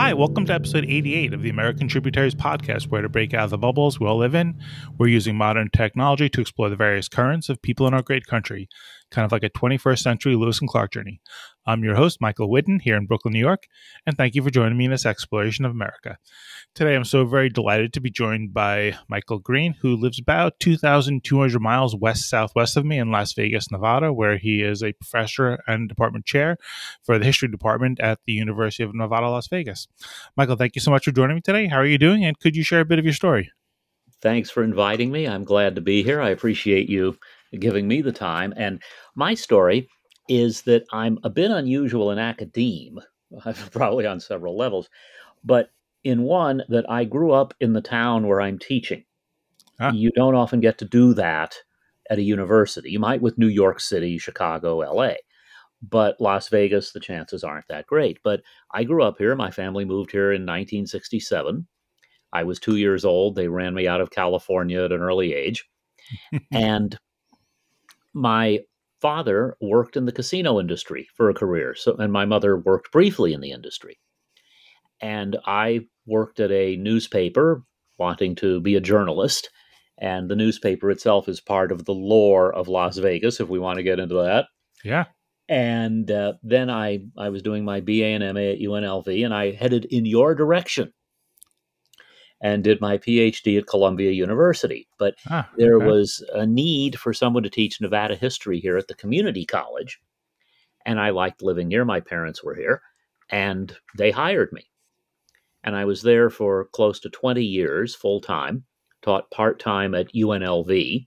Hi, welcome to episode 88 of the American Tributaries podcast, where to break out of the bubbles we all live in, we're using modern technology to explore the various currents of people in our great country, kind of like a 21st century Lewis and Clark journey. I'm your host, Michael Whidden, here in Brooklyn, New York, and thank you for joining me in this exploration of America. Today, I'm so very delighted to be joined by Michael Green, who lives about 2,200 miles west-southwest of me in Las Vegas, Nevada, where he is a professor and department chair for the history department at the University of Nevada, Las Vegas. Michael, thank you so much for joining me today. How are you doing? And could you share a bit of your story? Thanks for inviting me. I'm glad to be here. I appreciate you giving me the time. And my story is that I'm a bit unusual in academe, probably on several levels, but in one that I grew up in the town where I'm teaching. You don't often get to do that at a university. You might with New York City, Chicago, LA. But Las Vegas, the chances aren't that great. But I grew up here. My family moved here in 1967. I was 2 years old. They ran me out of California at an early age. And my father worked in the casino industry for a career. And my mother worked briefly in the industry. And I worked at a newspaper wanting to be a journalist. And the newspaper itself is part of the lore of Las Vegas, if we want to get into that. Yeah. And then I was doing my BA and MA at UNLV, and I headed in your direction and did my PhD at Columbia University. But there was a need for someone to teach Nevada history here at the community college. And I liked living here. My parents were here, and they hired me. And I was there for close to 20 years, full-time, taught part-time at UNLV.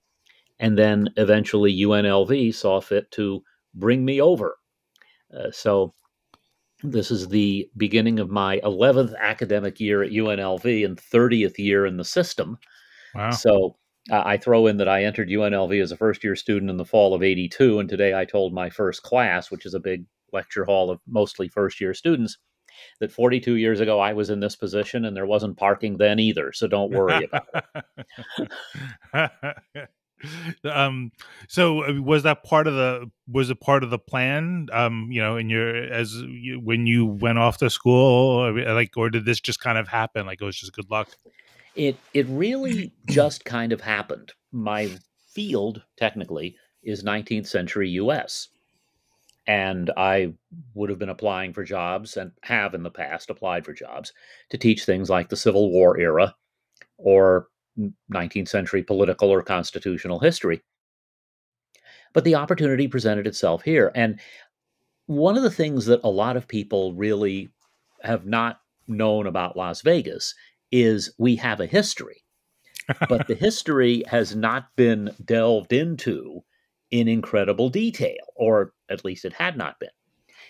And then eventually UNLV saw fit to bring me over. So this is the beginning of my 11th academic year at UNLV and 30th year in the system. Wow. So I throw in that I entered UNLV as a first-year student in the fall of '82, and today I told my first class, which is a big lecture hall of mostly first-year students, that 42 years ago I was in this position and there wasn't parking then either, so don't worry about it. So was that part of the plan, when you went off to school, or did this just kind of happen? Like it was just good luck? It really just kind of happened. My field technically is 19th century US. And I would have been applying for jobs and have in the past applied for jobs to teach things like the Civil War era or 19th century political or constitutional history. But the opportunity presented itself here. And one of the things that a lot of people really have not known about Las Vegas is we have a history. But the history has not been delved into in incredible detail, or at least it had not been.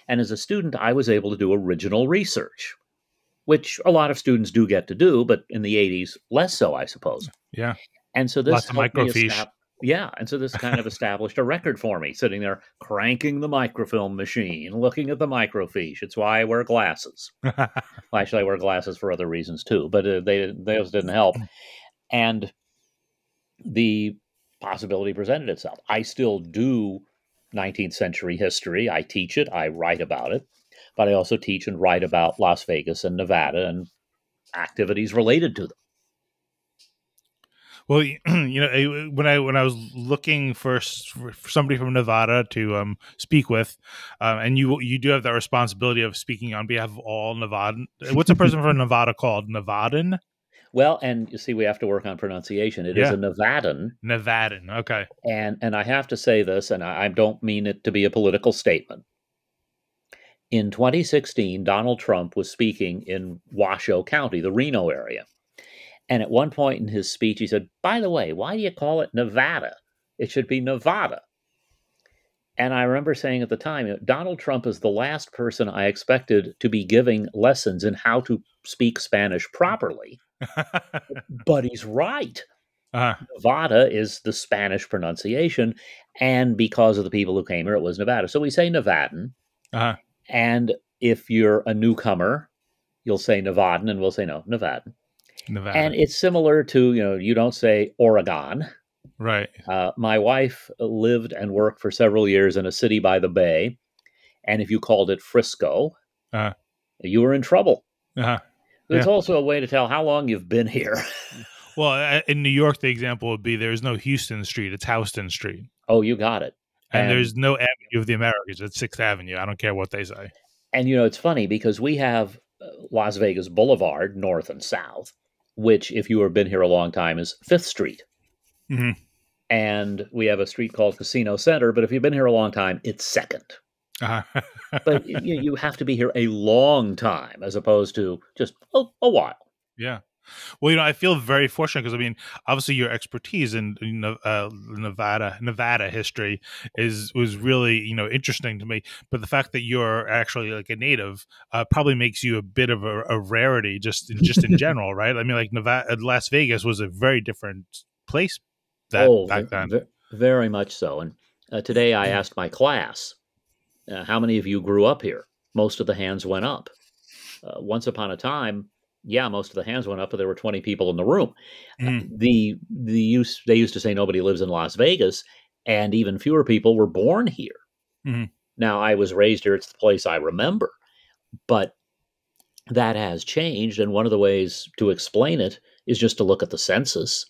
And as a student, I was able to do original research, which a lot of students do get to do, but in the 80s, less so, I suppose. Yeah. And so this lots of microfiche. And so this kind of established a record for me, sitting there cranking the microfilm machine, looking at the microfiche. It's why I wear glasses. Well, actually, I wear glasses for other reasons too, but those didn't help. And the possibility presented itself. I still do 19th century history. I teach it. I write about it. But I also teach and write about Las Vegas and Nevada and activities related to them. Well, when I was looking for somebody from Nevada to speak with, and you do have that responsibility of speaking on behalf of all Nevadan. What's a person from Nevada called? Nevadan? Well, and you see, we have to work on pronunciation. It is a Nevadan. Nevadan, okay. And I have to say this, and I don't mean it to be a political statement. In 2016, Donald Trump was speaking in Washoe County, the Reno area. And at one point in his speech, he said, by the way, why do you call it Nevada? It should be Nevada. And I remember saying at the time, Donald Trump is the last person I expected to be giving lessons in how to speak Spanish properly. But he's right. Nevada is the Spanish pronunciation. And because of the people who came here, it was Nevada. So we say Nevadan. And if you're a newcomer, you'll say Nevadan, and we'll say, no, Nevadan. Nevada. And it's similar to, you don't say Oregon. Right. My wife lived and worked for several years in a city by the bay. And if you called it Frisco, you were in trouble. Uh-huh. It's Yeah. also a way to tell how long you've been here. Well, in New York, the example would be there's no Houston Street; it's Houston Street, Oh, you got it. and And there's no Avenue of the Americas. It's Sixth Avenue. I don't care what they say. it's funny because we have Las Vegas Boulevard, north and south, which, if you have been here a long time, is Fifth Street. Hmm. And we have a street called Casino Center, but if you've been here a long time, it's Second. Uh-huh. But you have to be here a long time as opposed to just a while. Yeah. Well, I feel very fortunate because I mean, obviously, your expertise in Nevada history was really interesting to me. But the fact that you're actually like a native probably makes you a bit of a rarity just in general, right? I mean, like Nevada, Las Vegas was a very different place that Oh, back then. very much so. And today I asked my class, how many of you grew up here? Most of the hands went up. Once upon a time, yeah, most of the hands went up, but there were 20 people in the room. Mm-hmm. They used to say nobody lives in Las Vegas, and even fewer people were born here. Mm-hmm. Now, I was raised here; it's the place I remember, but that has changed, and one of the ways to explain it is just to look at the census,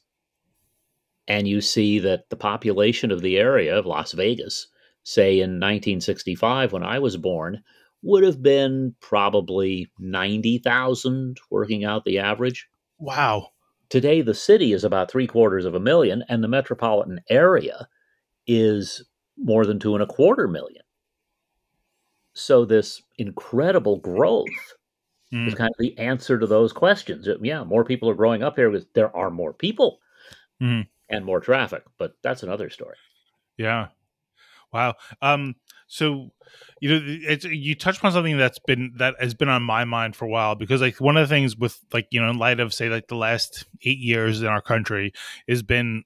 and you see that the population of the area of Las Vegas, say in 1965 when I was born, would have been probably 90,000, working out the average. Wow. Today, the city is about 750,000, and the metropolitan area is more than 2.25 million. So, this incredible growth is Mm-hmm. kind of the answer to those questions. Yeah, more people are growing up here because there are more people Mm-hmm. and more traffic, but that's another story. Yeah. Wow. So you touched upon something that has been on my mind for a while because like one of the things with like in light of say like the last 8 years in our country has been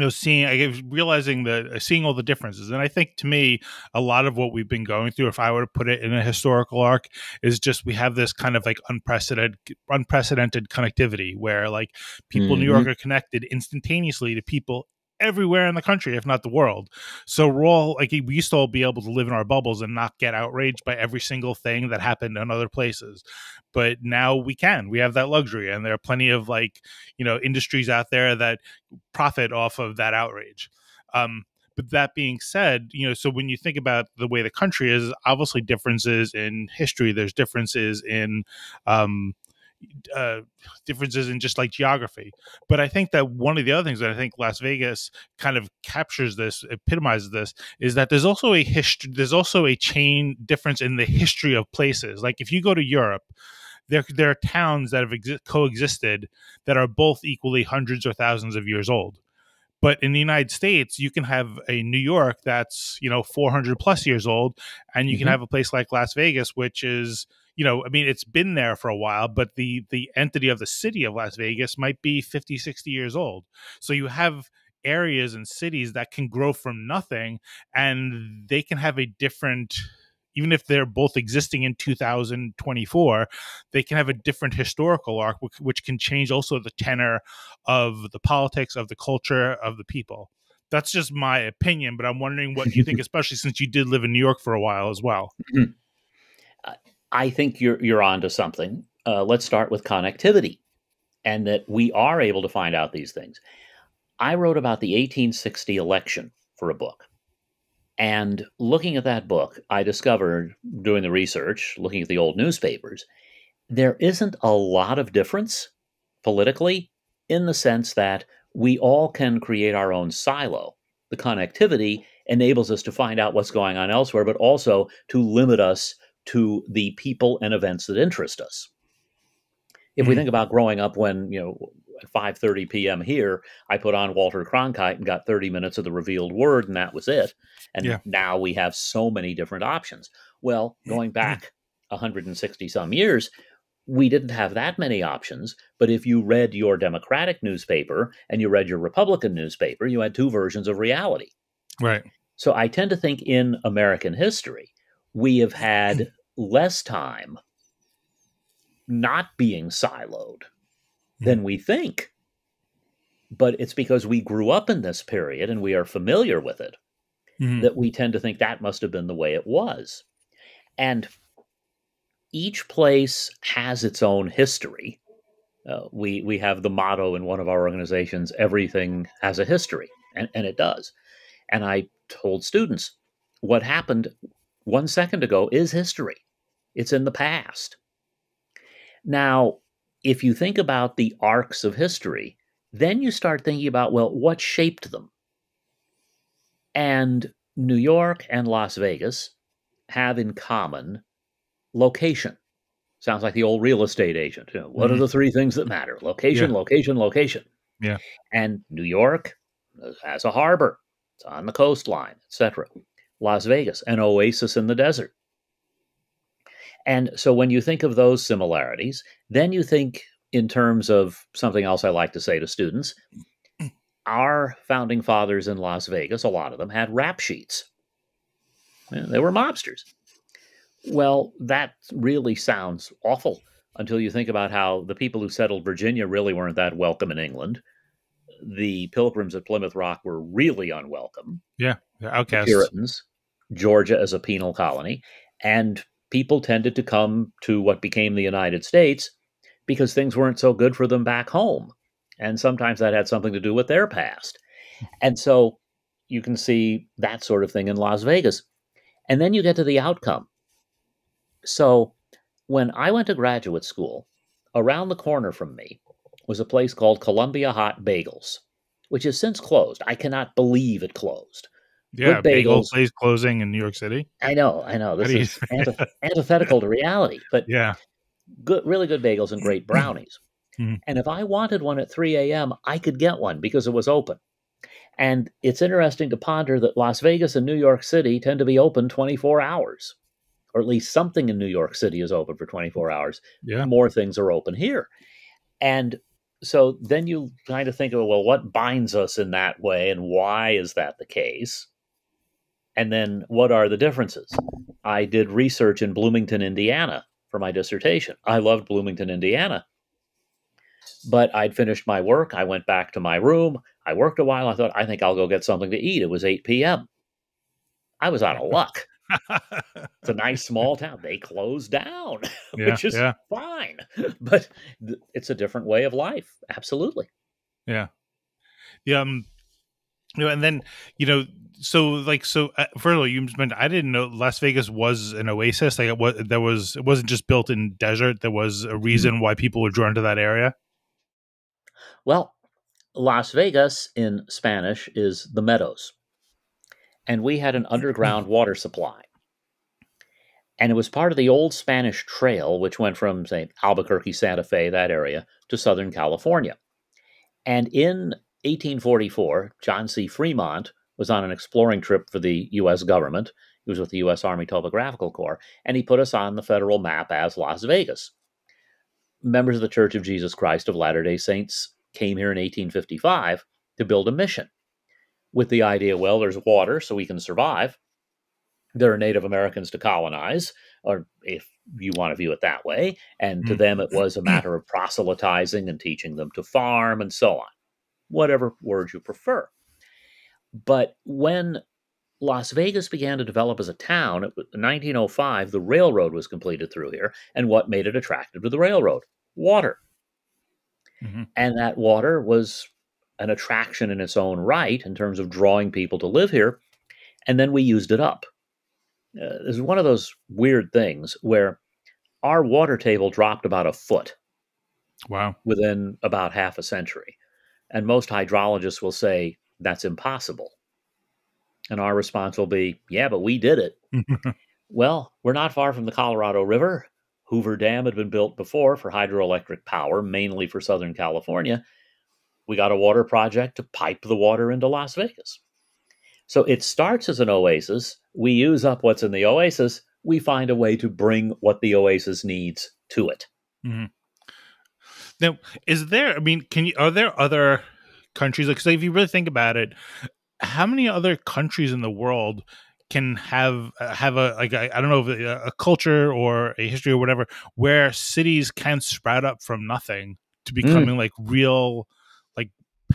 seeing all the differences. And I think to me, a lot of what we've been going through, if I were to put it in a historical arc, is just we have this kind of like unprecedented connectivity where like people in New York Hmm. are connected instantaneously to people everywhere in the country, if not the world. So we're all like we used to all be able to live in our bubbles and not get outraged by every single thing that happened in other places. But now we have that luxury, and there are plenty of like industries out there that profit off of that outrage. But that being said, so when you think about the way the country is, obviously differences in history, there's um, uh, differences in just like geography. But I think that one of the other things that I think Las Vegas kind of captures this, epitomizes this, is that there's also a history, there's also a chain difference in the history of places. Like if you go to Europe, there are towns that have coexisted that are both equally hundreds or thousands of years old. But in the United States, you can have a New York that's 400 plus years old, and you can Hmm. have a place like Las Vegas, which is I mean, it's been there for a while, but the entity of the city of Las Vegas might be 50, 60 years old. So you have areas and cities that can grow from nothing, and they can have a different, even if they're both existing in 2024, they can have a different historical arc, which can change also the tenor of the politics, of the culture, of the people. That's just my opinion, but I'm wondering what you think, especially since you did live in New York for a while as well. I think you're onto something. Let's start with connectivity, and that we are able to find out these things. I wrote about the 1860 election for a book. And looking at that book, I discovered, doing the research, looking at the old newspapers, there isn't a lot of difference politically, in the sense that we all can create our own silo. The connectivity enables us to find out what's going on elsewhere, but also to limit us to the people and events that interest us. If we Mm-hmm. think about growing up when, at 5:30 p.m. here, I put on Walter Cronkite and got 30 minutes of the revealed word, and that was it. And Yeah. now we have so many different options. Well, going back 160 some years, we didn't have that many options. But if you read your Democratic newspaper and you read your Republican newspaper, you had two versions of reality. Right. So I tend to think in American history, we have had less time not being siloed than we think. But it's because we grew up in this period and we are familiar with it Mm-hmm. that we tend to think that must have been the way it was. And each place has its own history. We have the motto in one of our organizations: everything has a history, and it does. And I told students, what happened 1 second ago is history. It's in the past. Now, if you think about the arcs of history, then you start thinking about, well, what shaped them? And New York and Las Vegas have in common location. Sounds like the old real estate agent. You know, what are Hmm. the three things that matter? Location, Yeah. location, location. Yeah. And New York has a harbor. It's on the coastline, etc. Las Vegas, an oasis in the desert. And so when you think of those similarities, then you think in terms of something else I like to say to students. Our founding fathers in Las Vegas, a lot of them had rap sheets. They were mobsters. Well, that really sounds awful until you think about how the people who settled Virginia really weren't that welcome in England. The Pilgrims at Plymouth Rock were really unwelcome. Yeah. The The outcasts. Puritans, Georgia as a penal colony, and people tended to come to what became the United States because things weren't so good for them back home. And sometimes that had something to do with their past. And so you can see that sort of thing in Las Vegas. And then you get to the outcome. So when I went to graduate school, around the corner from me was a place called Columbia Hot Bagels, which has since closed. I cannot believe it closed. Yeah. Good Bagel bagels. place closing in New York City. I know. How This do you? is antithetical to reality, but Yeah. good, really good bagels and great brownies. Mhm. And if I wanted one at 3 a.m., I could get one because it was open. And it's interesting to ponder that Las Vegas and New York City tend to be open 24 hours, or at least something in New York City is open for 24 hours. Yeah. More things are open here. And so then you kind of think of, well, what binds us in that way and why is that the case? And then what are the differences? I did research in Bloomington, Indiana for my dissertation. I loved Bloomington, Indiana. But I'd finished my work. I went back to my room. I worked a while. I thought, I think I'll go get something to eat. It was 8 p.m. I was out of luck. It's a nice small town. They closed down, Yeah. which is Yeah. fine. But it's a different way of life. Absolutely. Yeah. Yeah. And then first of all, you mentioned I didn't know Las Vegas was an oasis. Like it wasn't just built in desert. There was a Mhm. reason why people were drawn to that area. Well, Las Vegas in Spanish is the meadows. And we had an underground water supply. And it was part of the old Spanish Trail, which went from, say, Albuquerque, Santa Fe, that area, to Southern California. And in 1844, John C. Fremont was on an exploring trip for the U.S. government. He was with the U.S. Army Topographical Corps, and he put us on the federal map as Las Vegas. Members of the Church of Jesus Christ of Latter day Saints came here in 1855 to build a mission with the idea, well, there's water, so we can survive. There are Native Americans to colonize, or if you want to view it that way. And to Mm. them, it was a matter of proselytizing and teaching them to farm and so on, whatever words you prefer. But when Las Vegas began to develop as a town, in 1905, the railroad was completed through here. And what made it attractive to the railroad? Water. Mhm. And that water was an attraction in its own right in terms of drawing people to live here. And then we used it up. This is one of those weird things where our water table dropped about a foot Wow. within about half a century. And most hydrologists will say that's impossible. And our response will be, yeah, but we did it. Well, we're not far from the Colorado River. Hoover Dam had been built before for hydroelectric power, mainly for Southern California. We got a water project to pipe the water into Las Vegas. So it starts as an oasis. We use up what's in the oasis. We find a way to bring what the oasis needs to it. Mhm. Now, is there? I mean, are there other countries? Because if you really think about it, how many other countries in the world can have a like I don't know if a culture or a history or whatever where cities can sprout up from nothing to Mm, becoming like real like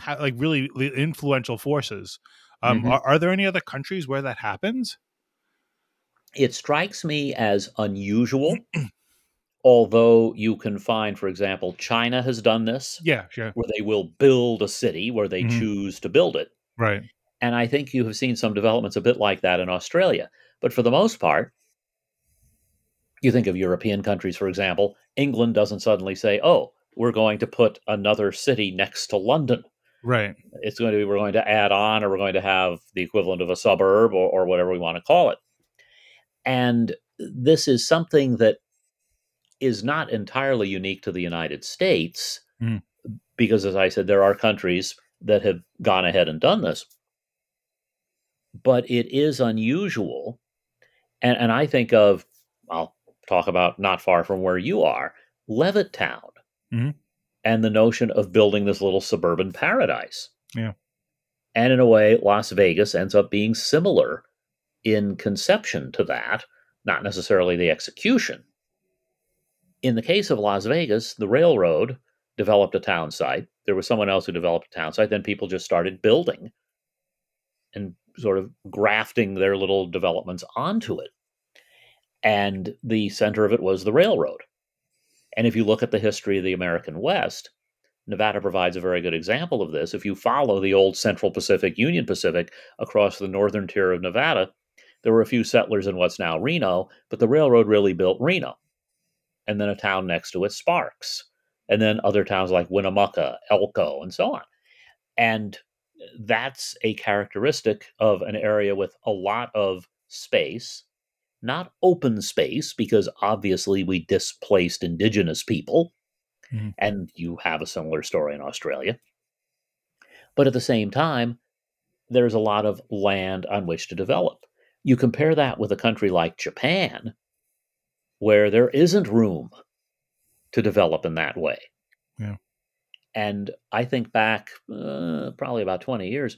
like really influential forces. mhm. Are there any other countries where that happens? It strikes me as unusual Although you can find, for example, China has done this, Yeah, sure. where they will build a city where they Hmm. choose to build it. Right. And I think you have seen some developments a bit like that in Australia. But for the most part, you think of European countries, for example, England doesn't suddenly say, oh, we're going to put another city next to London. Right. It's going to be, we're going to add on, or we're going to have the equivalent of a suburb, or whatever we want to call it. And this is something that is not entirely unique to the United States, Mm. because, as I said, there are countries that have gone ahead and done this. But it is unusual. And I think of, I'll talk about not far from where you are, Levittown, Hmm. and the notion of building this little suburban paradise. Yeah. And in a way, Las Vegas ends up being similar in conception to that, not necessarily the execution. In the case of Las Vegas, the railroad developed a town site. There was someone else who developed a town site. Then people just started building and sort of grafting their little developments onto it. And the center of it was the railroad. And if you look at the history of the American West, Nevada provides a very good example of this. If you follow the old Central Pacific, Union Pacific across the northern tier of Nevada, there were a few settlers in what's now Reno, but the railroad really built Reno. And then a town next to it, Sparks. And then other towns like Winnemucca, Elko, and so on. And that's a characteristic of an area with a lot of space, not open space, because obviously we displaced indigenous people, Hmm. and you have a similar story in Australia. But at the same time, there's a lot of land on which to develop. You compare that with a country like Japan, where there isn't room to develop in that way. Yeah. And I think back probably about 20 years,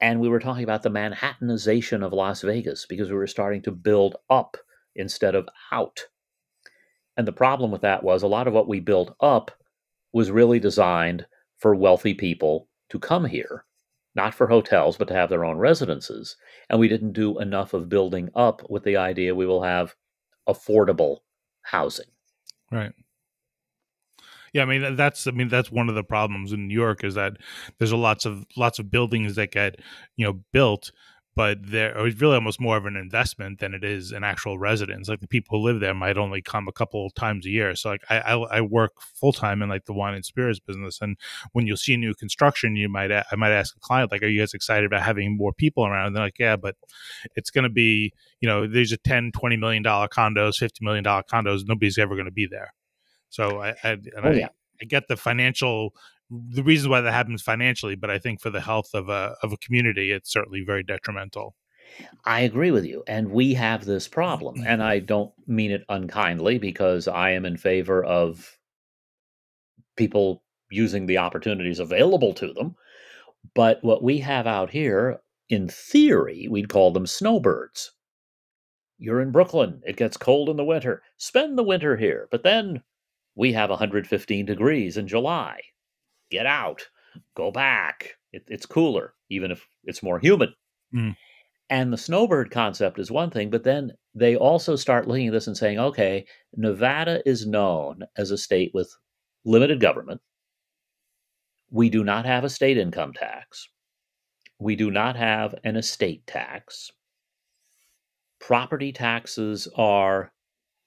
and we were talking about the Manhattanization of Las Vegas because we were starting to build up instead of out. And the problem with that was a lot of what we built up was really designed for wealthy people to come here, not for hotels, but to have their own residences. And we didn't do enough of building up with the idea we will have affordable housing. Right. Yeah, I mean that's one of the problems in New York is that there's lots of buildings that get built, but it's really almost more of an investment than it is an actual residence. Like the people who live there might only come a couple of times a year. So like I work full time in like the wine and spirits business, and when you'll see new construction, I might ask a client like, "Are you guys excited about having more people around?" And they're like, "Yeah, but it's going to be these are 10-20 million dollar condos, $50 million condos. Nobody's ever going to be there." So Oh, yeah. I get the reasons why that happens financially, but I think for the health of a community, it's certainly very detrimental. I agree with you. And we have this problem. And I don't mean it unkindly, because I am in favor of people using the opportunities available to them. But what we have out here, in theory, we'd call them snowbirds. You're in Brooklyn. It gets cold in the winter. Spend the winter here. But then we have 115 degrees in July. Get out. Go back. It's cooler, even if it's more humid. Mm. And the snowbird concept is one thing, but then they also start looking at this and saying, okay, Nevada is known as a state with limited government. We do not have a state income tax. We do not have an estate tax. Property taxes are,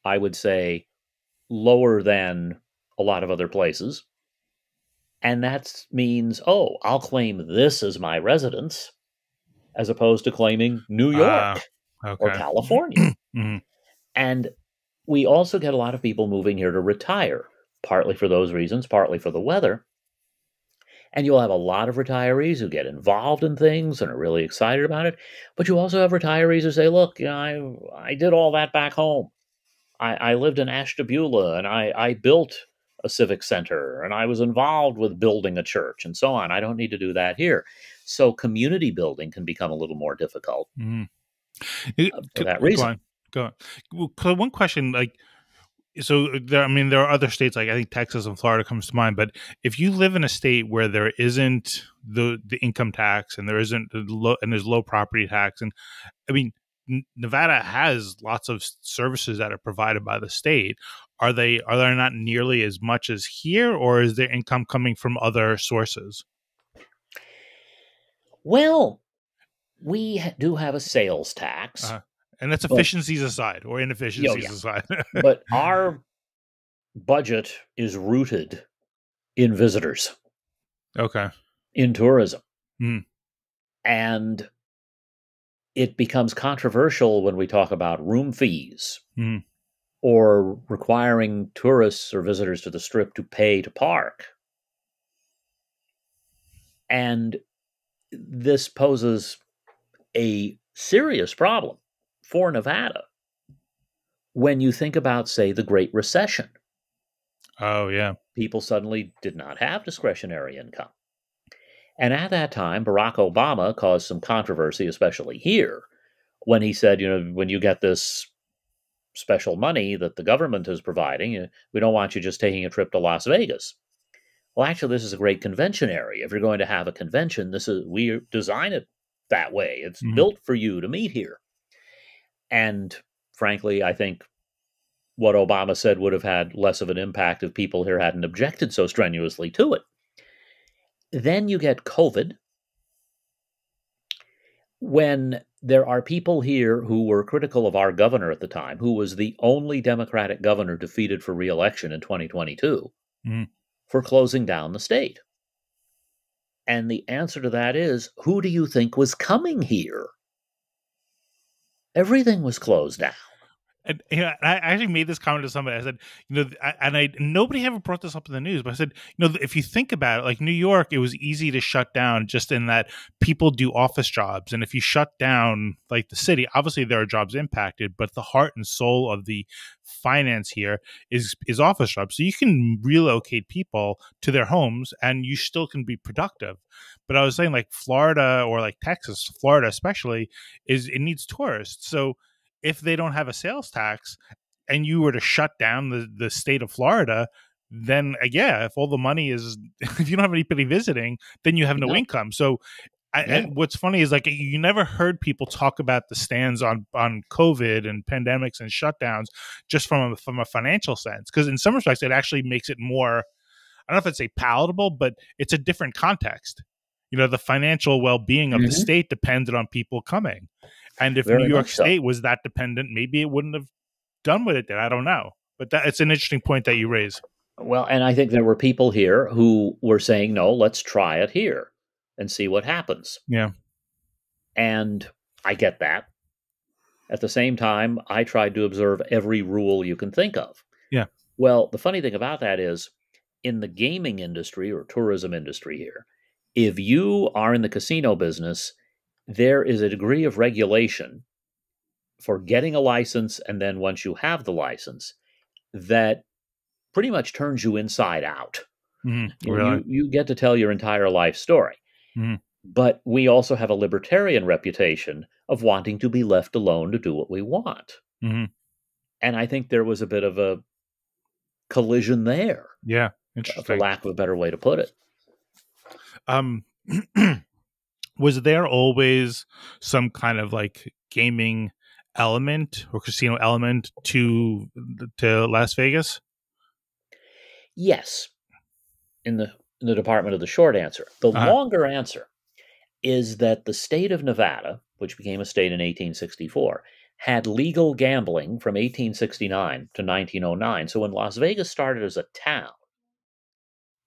I would say, lower than a lot of other places. And that means, oh, I'll claim this as my residence as opposed to claiming New Ah, York or okay. California. Hmm. And we also get a lot of people moving here to retire, partly for those reasons, partly for the weather. And you'll have a lot of retirees who get involved in things and are really excited about it. But you also have retirees who say, look, I did all that back home. I lived in Ashtabula, and I built a civic center, and I was involved with building a church and so on. I don't need to do that here. So community building can become a little more difficult Hmm. for that Go reason. on, go on. Well, so one question, like, so there, I mean, there are other states like I think Texas and Florida comes to mind, but if you live in a state where there isn't the income tax and there isn't there's low property tax, and I mean, Nevada has lots of services that are provided by the state. are there not nearly as much as here, or is their income coming from other sources? Well, we do have a sales tax, Uh, and that's but efficiencies aside or yo, inefficiencies yeah, aside. but our budget is rooted in visitors, Okay. in tourism. Mm, And it becomes controversial when we talk about room fees mm, or requiring tourists or visitors to the strip to pay to park. And this poses a serious problem for Nevada when you think about, say, the Great Recession. oh yeah. People suddenly did not have discretionary income. And at that time, Barack Obama caused some controversy, especially here, when he said, when you get this special money that the government is providing, we don't want you just taking a trip to Las Vegas. Well, actually, this is a great convention area. If you're going to have a convention, we design it that way. It's Mm, built for you to meet here. And frankly, I think what Obama said would have had less of an impact if people here hadn't objected so strenuously to it. Then you get COVID, when there are people here who were critical of our governor at the time, who was the only Democratic governor defeated for reelection in 2022, mm. for closing down the state. And the answer to that is, who do you think was coming here? Everything was closed down. And I actually made this comment to somebody. I said, nobody ever brought this up in the news, but I said, if you think about it, like New York, it was easy to shut down just in that people do office jobs, and if you shut down like the city, obviously there are jobs impacted, but the heart and soul of the finance here is office jobs. So you can relocate people to their homes, and you still can be productive. But I was saying, like Florida or like Texas, Florida especially, it needs tourists. So if they don't have a sales tax and you were to shut down the state of Florida, then yeah, if all the money is, if you don't have anybody visiting, then you have no No, income. So yeah. what's funny is like you never heard people talk about the stands on COVID and pandemics and shutdowns just from a financial sense, because in some respects it actually makes it more, I don't know if I'd say palatable, but it's a different context. The financial well-being of the Hmm. state depended on people coming. And if New Very York much so. State was that dependent, maybe it wouldn't have done what it did. I don't know. But it's an interesting point that you raise. Well, and I think there were people here who were saying, no, let's try it here and see what happens. Yeah. And I get that. At the same time, I tried to observe every rule you can think of. Yeah. Well, the funny thing about that is, in the gaming industry or tourism industry here, if you are in the casino business, there is a degree of regulation for getting a license, and then once you have the license, that pretty much turns you inside out. Really. You get to tell your entire life story. Mm-hmm. But we also have a libertarian reputation of wanting to be left alone to do what we want. Mm-hmm. And I think there was a bit of a collision there, Yeah. for Interesting. lack of a better way to put it. Um, was there always some kind of like gaming element or casino element to Las Vegas? Yes, in the department of the short answer. The Uh, longer answer is that the state of Nevada, which became a state in 1864, had legal gambling from 1869 to 1909. So when Las Vegas started as a town,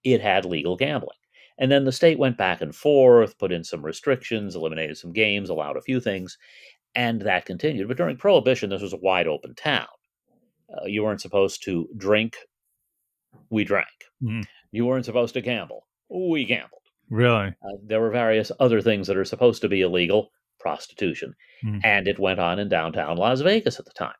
it had legal gambling. And then the state went back and forth, put in some restrictions, eliminated some games, allowed a few things, and that continued. But during Prohibition, this was a wide open town. You weren't supposed to drink, we drank. mm-hmm. You weren't supposed to gamble, we gambled. Really? There were various other things that are supposed to be illegal, prostitution, Mm-hmm. and it went on in downtown Las Vegas at the time.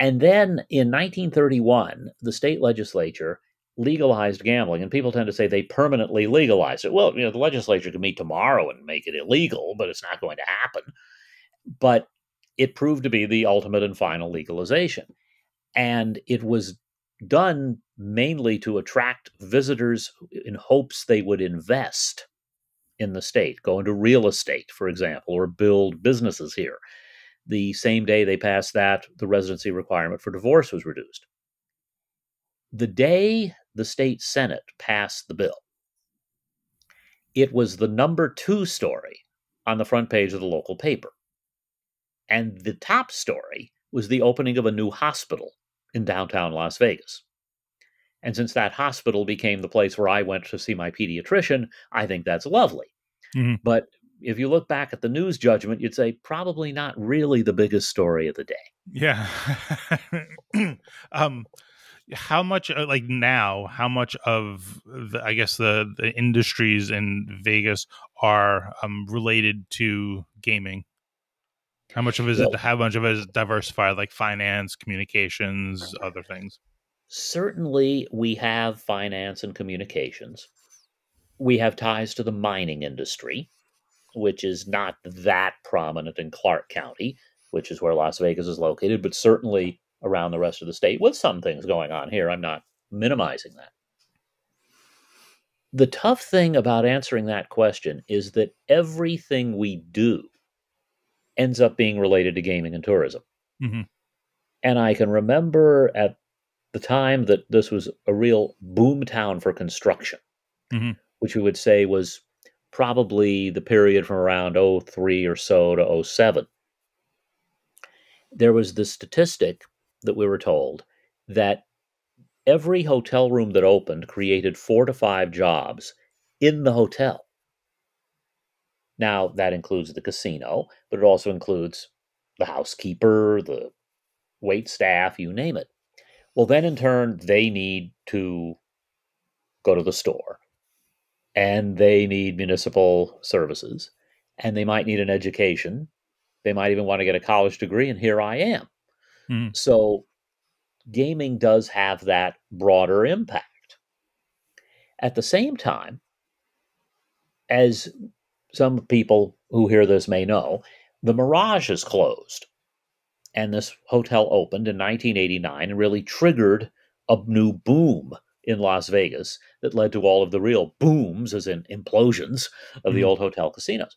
And then in 1931, the state legislature legalized gambling, and people tend to say they permanently legalized it. Well, the legislature can meet tomorrow and make it illegal, but it's not going to happen. But it proved to be the ultimate and final legalization. And it was done mainly to attract visitors in hopes they would invest in the state, go into real estate, for example, or build businesses here. The same day they passed that, the residency requirement for divorce was reduced. The day the state Senate passed the bill, it was the number 2 story on the front page of the local paper. And the top story was the opening of a new hospital in downtown Las Vegas. And since that hospital became the place where I went to see my pediatrician, I think that's lovely. Mhm. But if you look back at the news judgment, you'd say probably not really the biggest story of the day. Yeah. um, how much, like now, how much of I guess the industries in Vegas are related to gaming? Well, How much of it is diversified, like finance, communications, other things? certainly we have finance and communications. We have ties to the mining industry, which is not that prominent in Clark County, which is where Las Vegas is located, but certainly around the rest of the state with some things going on here. I'm not minimizing that. The tough thing about answering that question is that everything we do ends up being related to gaming and tourism. Hmm. And I can remember at the time that this was a real boom town for construction, Hmm. which we would say was probably the period from around '03 or so to '07. There was this statistic that we were told that every hotel room that opened created 4 to 5 jobs in the hotel. Now, that includes the casino, but it also includes the housekeeper, the wait staff, you name it. Well, then in turn, they need to go to the store and they need municipal services and they might need an education. They might even want to get a college degree, and here I am. Hmm. So, gaming does have that broader impact. At the same time, as some people who hear this may know, the Mirage is closed. And this hotel opened in 1989 and really triggered a new boom in Las Vegas that led to all of the real booms, as in implosions, of the Hmm. old hotel casinos.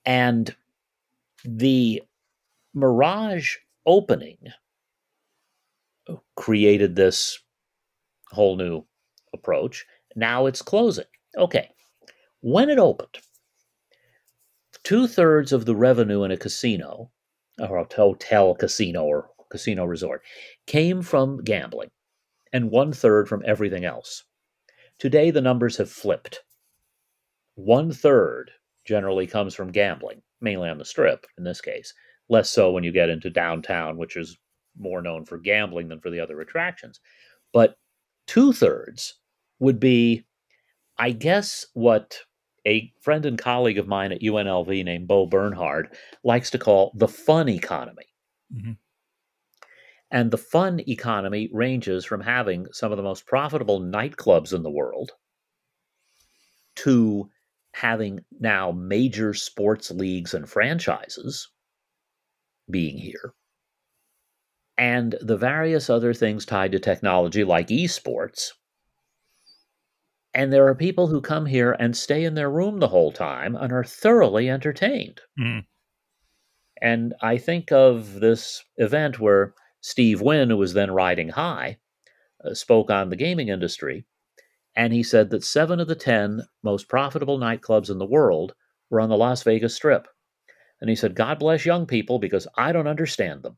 And the Mirage opening created this whole new approach. Now it's closing. Okay. When it opened, 2/3 of the revenue in a casino, or a hotel casino or casino resort, came from gambling, and 1/3 from everything else. Today, the numbers have flipped. 1/3 generally comes from gambling, mainly on the strip in this case, less so when you get into downtown, which is more known for gambling than for the other attractions. But 2/3 would be, I guess, what a friend and colleague of mine at UNLV named Bo Bernhard likes to call the fun economy. Hmm. And the fun economy ranges from having some of the most profitable nightclubs in the world to having now major sports leagues and franchises being here, and the various other things tied to technology like esports. And there are people who come here and stay in their room the whole time and are thoroughly entertained. Hmm. And I think of this event where Steve Wynn, who was then riding high, spoke on the gaming industry. And he said that 7 of the 10 most profitable nightclubs in the world were on the Las Vegas Strip. And he said, God bless young people because I don't understand them.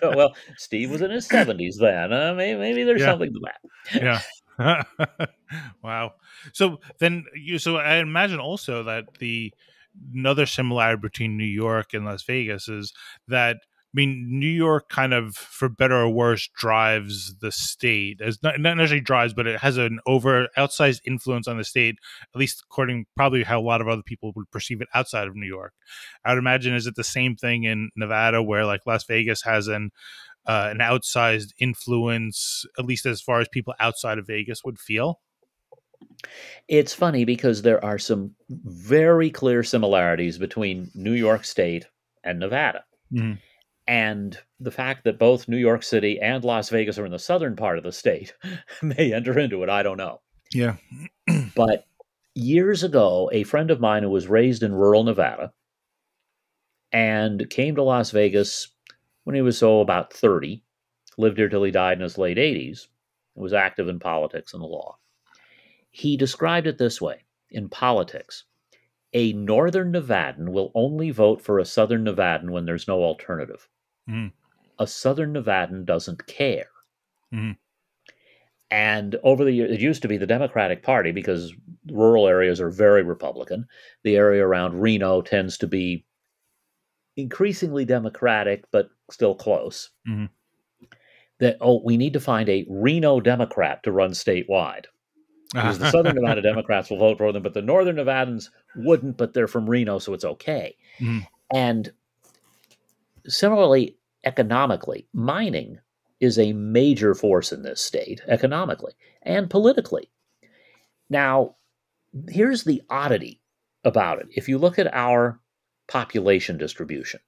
Well, Steve was in his 70s then. Maybe there's Yeah. something to that. Yeah. Wow. So I imagine also that the another similarity between New York and Las Vegas is that, I mean, New York kind of, for better or worse, drives the state, as not necessarily drives, but it has an outsized influence on the state, at least according probably how a lot of other people would perceive it outside of New York. I would imagine, is it the same thing in Nevada, where like Las Vegas has an outsized influence, at least as far as people outside of Vegas would feel? It's funny because there are some very clear similarities between New York State and Nevada. Mm-hmm. And the fact that both New York City and Las Vegas are in the southern part of the state may enter into it. I don't know. Yeah. But years ago, a friend of mine who was raised in rural Nevada and came to Las Vegas when he was about 30 lived here till he died in his late 80s, was active in politics and the law. He described it this way: in politics, a northern Nevadan will only vote for a southern Nevadan when there's no alternative. Mm-hmm. A southern Nevadan doesn't care. Mm-hmm. And over the years, it used to be the Democratic Party because rural areas are very Republican. The area around Reno tends to be increasingly Democratic, but still close. Mm-hmm. That, we need to find a Reno Democrat to run statewide. Because the Southern Nevada Democrats will vote for them, but the Northern Nevadans wouldn't, but they're from Reno, so it's okay. Mm-hmm. And similarly, economically, mining is a major force in this state, economically and politically. Now, here's the oddity about it. If you look at our population distribution,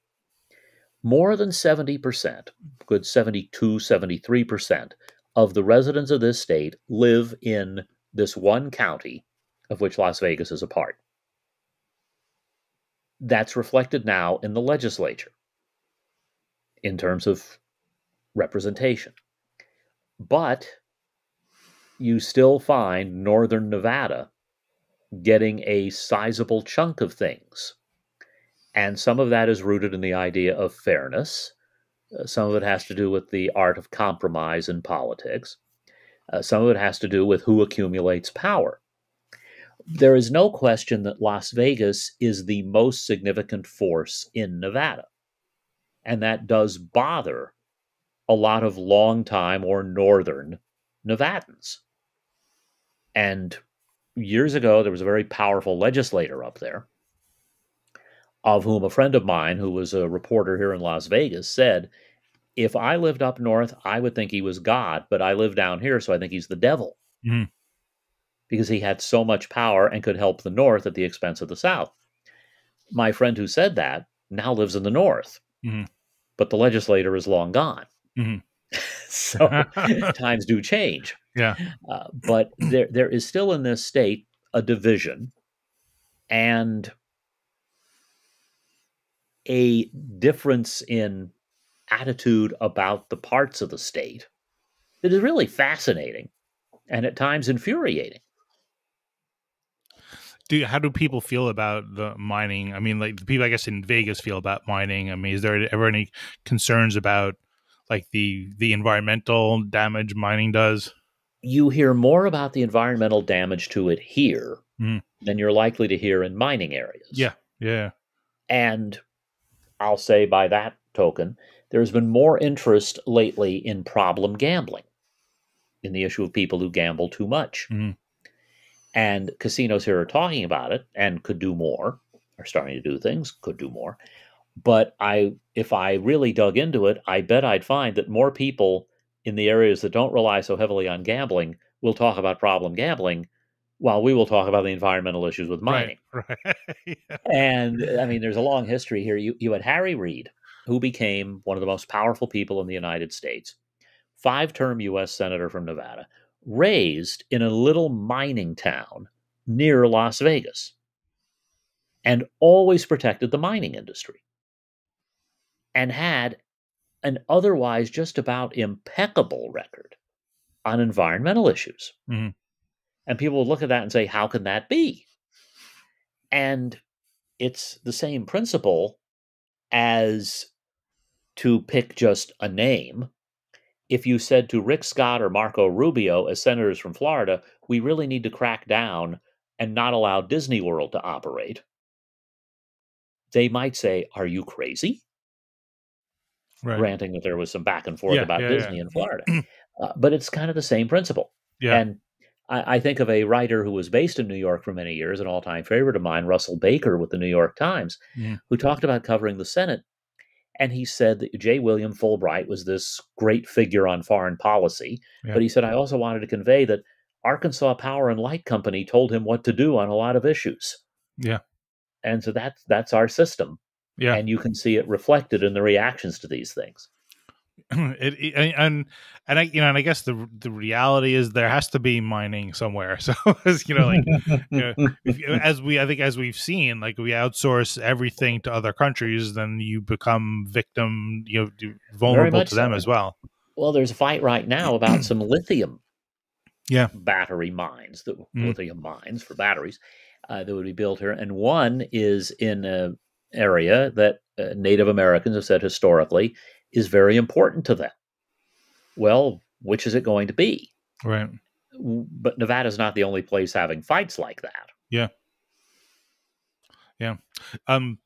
more than 70%, good 72, 73% of the residents of this state live in this one county of which Las Vegas is a part. That's reflected now in the legislature in terms of representation. But you still find Northern Nevada getting a sizable chunk of things. And some of that is rooted in the idea of fairness. Some of it has to do with the art of compromise in politics. Some of it has to do with who accumulates power. There is no question that Las Vegas is the most significant force in Nevada. And that does bother a lot of longtime or northern Nevadans. And years ago, there was a very powerful legislator up there, of whom a friend of mine, who was a reporter here in Las Vegas, said, if I lived up north, I would think he was God, but I live down here, so I think he's the devil. Mm-hmm. Because he had so much power and could help the North at the expense of the South. My friend who said that now lives in the North, Mm-hmm. but the legislator is long gone. Mm-hmm. So times do change. Yeah. But there is still in this state a division and a difference in attitude about the parts of the state that is really fascinating and at times infuriating. How do people feel about the mining? I mean, like the people, I guess, in Vegas feel about mining. I mean, is there ever any concerns about like the environmental damage mining does? You hear more about the environmental damage to it here Mm. than you're likely to hear in mining areas. Yeah. Yeah. And I'll say by that token, there's been more interest lately in problem gambling, in the issue of people who gamble too much. Mm. And casinos here are talking about it and could do more, are starting to do things, could do more. But if I really dug into it, I bet I'd find that more people in the areas that don't rely so heavily on gambling will talk about problem gambling, while we will talk about the environmental issues with mining. Right. Yeah. And I mean, there's a long history here. You had Harry Reid, who became one of the most powerful people in the United States, 5-term U.S. Senator from Nevada, raised in a little mining town near Las Vegas, and always protected the mining industry, and had an otherwise just about impeccable record on environmental issues. Mm-hmm. And people would look at that and say, how can that be? And it's the same principle as, to pick just a name, if you said to Rick Scott or Marco Rubio as senators from Florida, we really need to crack down and not allow Disney World to operate, they might say, are you crazy? Right. Granting that there was some back and forth about Disney in Florida. Yeah. But it's kind of the same principle. Yeah. And I think of a writer who was based in New York for many years, an all-time favorite of mine, Russell Baker with the New York Times, who talked about covering the Senate. And he said that J. William Fulbright was this great figure on foreign policy. Yeah. But he said, I also wanted to convey that Arkansas Power and Light Company told him what to do on a lot of issues. Yeah. And so that's our system. Yeah. And you can see it reflected in the reactions to these things. And I guess the reality is there has to be mining somewhere. So as as we've seen, like we outsource everything to other countries, then you become vulnerable to them as well. Well, there's a fight right now about some lithium Yeah. battery mines, the Mm, lithium mines for batteries that would be built here. And one is in an area that Native Americans have said historically is very important to them. Well, which is it going to be? right. But Nevada's not the only place having fights like that. Yeah. Yeah. Um,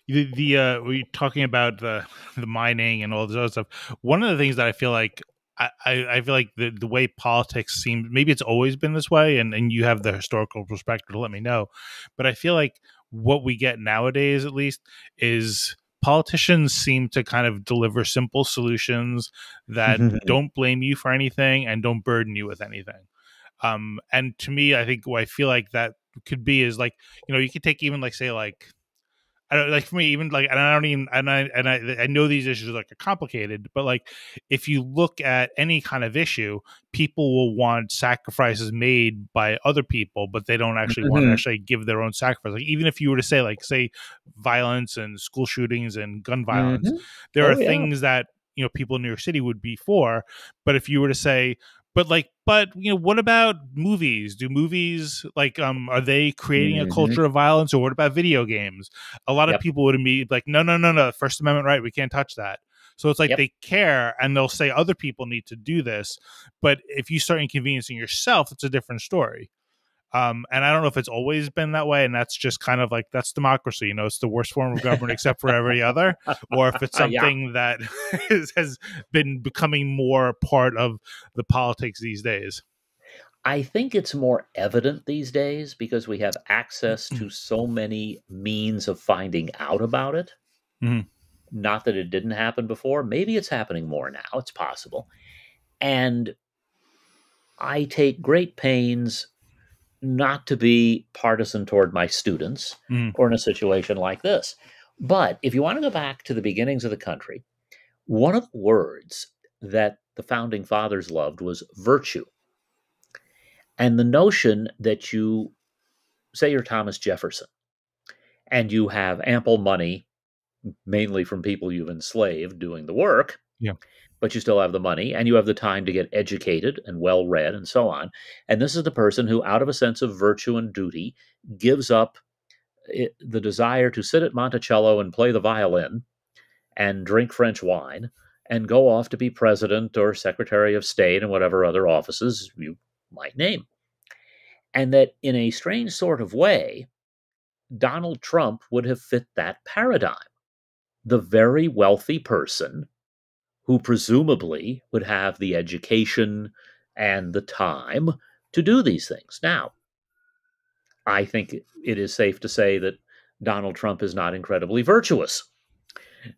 we're talking about the mining and all this other stuff. One of the things that I feel like I feel like the way politics seems, maybe it's always been this way, and you have the historical perspective to let me know, but I feel like what we get nowadays, at least, is politicians seem to kind of deliver simple solutions that don't blame you for anything and don't burden you with anything. And to me, I think what I feel like that could be is like, you could take even like, say, like, I don't, like, for me, even like, and I don't even, I know these issues are complicated, but like, if you look at any kind of issue, people will want sacrifices made by other people, but they don't actually want to Mhm. actually give their own sacrifice. Like, even if you were to say, like, say, violence and school shootings and gun violence, Mhm. there are Oh yeah. things that people in New York City would be for, but if you were to say, but what about movies? Do movies, like, are they creating a Mhm. culture of violence, or what about video games? A lot of Yep. people would be like, no, no, no, no, First Amendment right, we can't touch that. So it's like Yep. they care and they'll say other people need to do this, but if you start inconveniencing yourself, it's a different story. And I don't know if it's always been that way, and that's just kind of like, that's democracy. It's the worst form of government except for every other, or if it's Yeah. something that has been becoming more part of the politics these days. I think it's more evident these days because we have access to so many means of finding out about it. Mhm. Not that it didn't happen before. Maybe it's happening more now. It's possible. And I take great pains not to be partisan toward my students Mhm. or in a situation like this. But if you want to go back to the beginnings of the country, one of the words that the founding fathers loved was virtue. And the notion that you say you're Thomas Jefferson and you have ample money, mainly from people you've enslaved doing the work, Yeah. but you still have the money and you have the time to get educated and well read and so on. And this is the person who, out of a sense of virtue and duty, gives up the desire to sit at Monticello and play the violin and drink French wine and go off to be president or secretary of state and whatever other offices you might name. And that in a strange sort of way, Donald Trump would have fit that paradigm. The very wealthy person who presumably would have the education and the time to do these things. Now, I think it is safe to say that Donald Trump is not incredibly virtuous,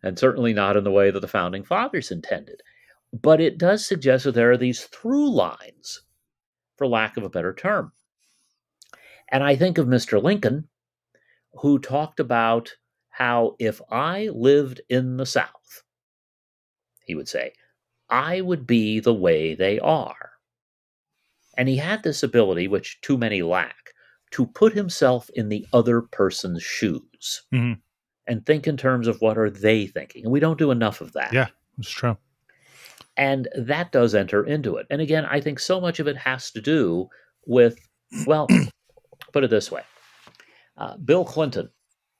and certainly not in the way that the founding fathers intended. But it does suggest that there are these through lines, for lack of a better term. And I think of Mr. Lincoln, who talked about how if I lived in the South, he would say, I would be the way they are. And he had this ability, which too many lack, to put himself in the other person's shoes Mhm. and think in terms of what are they thinking. And we don't do enough of that. Yeah, it's true. And that does enter into it. And again, I think so much of it has to do with, well, put it this way. Bill Clinton,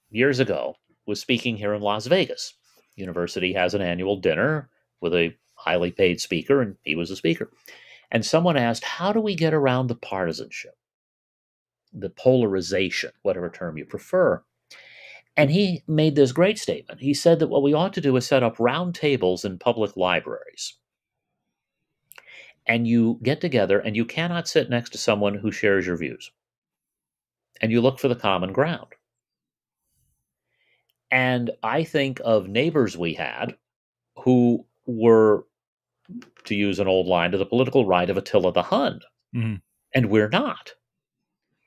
years ago, was speaking here in Las Vegas. University has an annual dinner with a highly paid speaker, and he was the speaker. And someone asked, how do we get around the partisanship, the polarization, whatever term you prefer? And he made this great statement. He said that what we ought to do is set up round tables in public libraries. And you get together, and you cannot sit next to someone who shares your views. And you look for the common ground. And I think of neighbors we had who were, to use an old line, to the political right of Attila the Hun. Mhm. And we're not.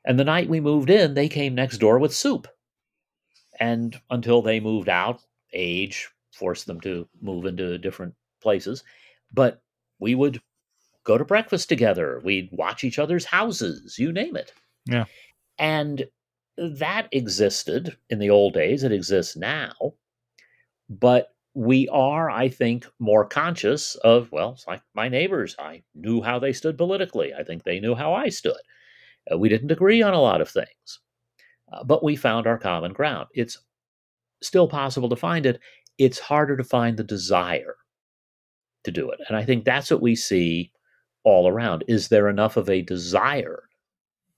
And the night we moved in, they came next door with soup. And until they moved out, age forced them to move into different places. But we would go to breakfast together. We'd watch each other's houses, you name it. Yeah. And that existed in the old days. It exists now. But we are, I think, more conscious of, well, it's like my neighbors. I knew how they stood politically. I think they knew how I stood. We didn't agree on a lot of things, but we found our common ground. It's still possible to find it. It's harder to find the desire to do it. And I think that's what we see all around. Is there enough of a desire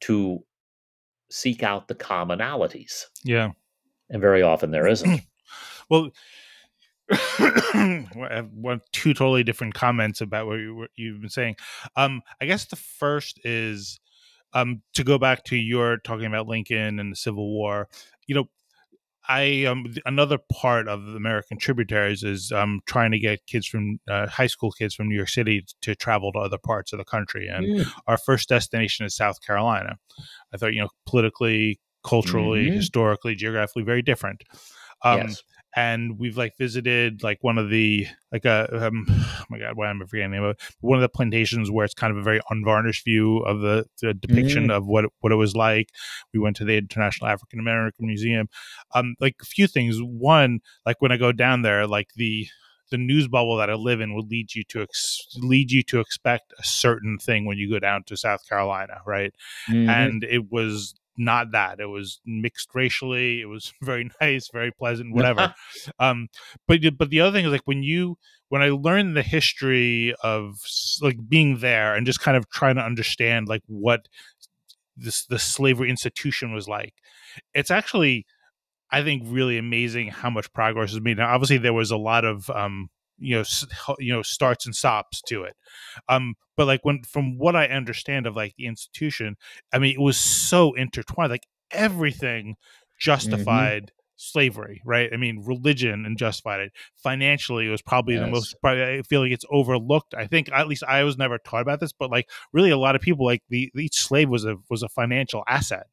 to seek out the commonalities? Yeah. And very often there isn't. Well, I have two totally different comments about what you've been saying. I guess the first is to go back to your talking about Lincoln and the Civil War. You know, I another part of the American Tributaries is trying to get kids from high school kids from New York City to travel to other parts of the country, and Mm. our first destination is South Carolina. I thought, politically, culturally, Hmm. historically, geographically, very different. Um, Yes. and we've like visited like one of the like oh my god, why am I forgetting the name of it? One of the plantations where it's kind of a very unvarnished view of the depiction Mm. of what it was like. We went to the International African American Museum. Like a few things. One, like when I go down there, like the news bubble that I live in would lead you to expect a certain thing when you go down to South Carolina, right? Hmm. And it was not that. It was mixed racially. It was very nice, very pleasant, whatever. um but the other thing is like when I learned the history of like being there and just kind of trying to understand like what the slavery institution was like, it's actually, I think, really amazing how much progress has made. Now, obviously, there was a lot of starts and stops to it. But like when, from what I understand of like the institution, I mean, it was so intertwined. Like everything Hmm. justified slavery, right? I mean, religion and justified it. Financially, it was probably the most. Yes. Probably, I feel like it's overlooked. I think at least I was never taught about this, but like really, a lot of people like each slave was a financial asset,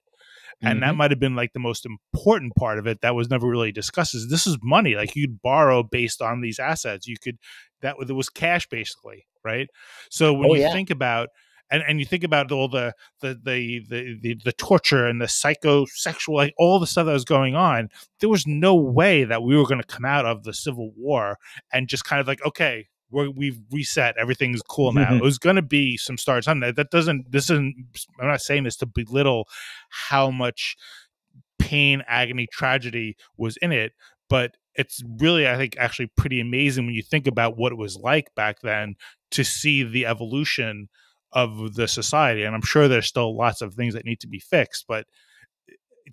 and that Hmm. might have been like the most important part of it that was never really discussed. Is this is money, like you'd borrow based on these assets, you could, that it was cash basically, right? So when Oh you yeah. think about, and you think about all the torture and the psychosexual, like all the stuff that was going on, there was no way that we were going to come out of the Civil War and just kind of like, okay, we've reset, everything's cool now. It was going to be some starts on that. That doesn't, this isn't, I'm not saying this to belittle how much pain, agony, tragedy was in it, but it's really, I think, actually pretty amazing when you think about what it was like back then to see the evolution of the society. And I'm sure there's still lots of things that need to be fixed, but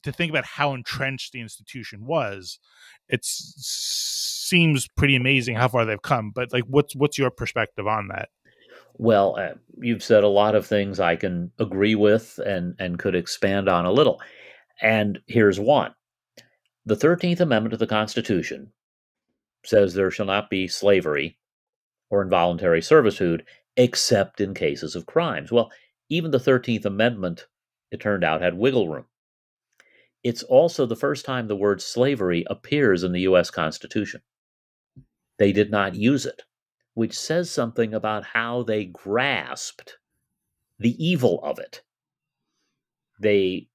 to think about how entrenched the institution was, it seems pretty amazing how far they've come. But like, what's your perspective on that? Well, you've said a lot of things I can agree with and could expand on a little. And here's one: the 13th Amendment of the Constitution says there shall not be slavery or involuntary servitude except in cases of crimes. Well, even the 13th Amendment, it turned out, had wiggle room. It's also the first time the word slavery appears in the U.S. Constitution. They did not use it, which says something about how they grasped the evil of it. They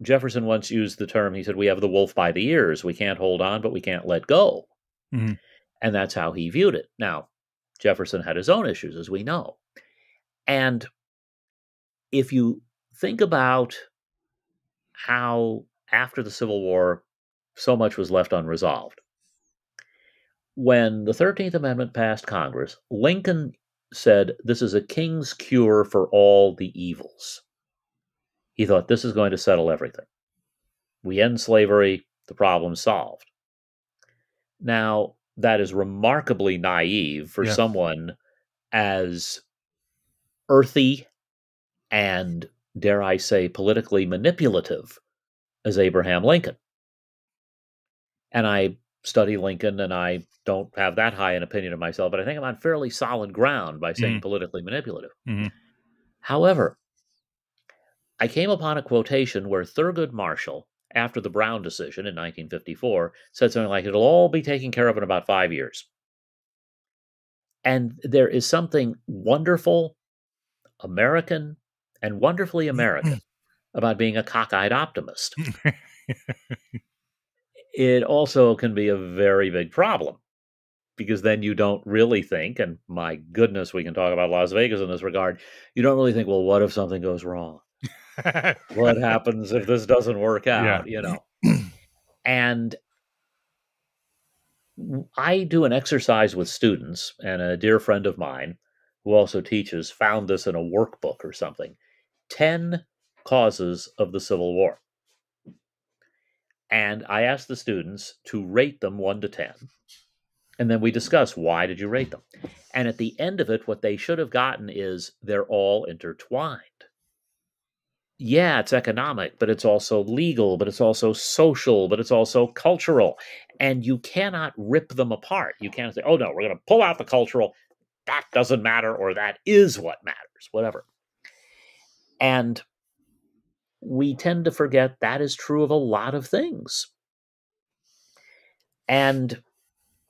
Jefferson once used the term, he said, we have the wolf by the ears. We can't hold on, but we can't let go. Mm-hmm. And that's how he viewed it. Now, Jefferson had his own issues, as we know. And if you think about how, after the Civil War, so much was left unresolved. When the 13th Amendment passed Congress, Lincoln said, this is a king's cure for all the evils. He thought this is going to settle everything. We end slavery, the problem's solved. Now, that is remarkably naive for Yeah. someone as earthy and, dare I say, politically manipulative as Abraham Lincoln. And I study Lincoln, and I don't have that high an opinion of myself, but I think I'm on fairly solid ground by saying Mm-hmm. politically manipulative. Mm-hmm. However, I came upon a quotation where Thurgood Marshall, after the Brown decision in 1954, said something like, it'll all be taken care of in about 5 years. And there is something wonderful, American, and wonderfully American about being a cockeyed optimist. It also can be a very big problem because then you don't really think, and my goodness, we can talk about Las Vegas in this regard. You don't really think, well, what if something goes wrong? What happens if this doesn't work Yeah. out? And I do an exercise with students, and a dear friend of mine who also teaches found this in a workbook or something. 10 causes of the Civil War. And I ask the students to rate them 1 to 10. And then we discuss, why did you rate them? And at the end of it, what they should have gotten is they're all intertwined. Yeah, it's economic, but it's also legal, but it's also social, but it's also cultural. And you cannot rip them apart. You can't say, oh no, we're going to pull out the cultural. That doesn't matter, or that is what matters, whatever. And we tend to forget that is true of a lot of things. And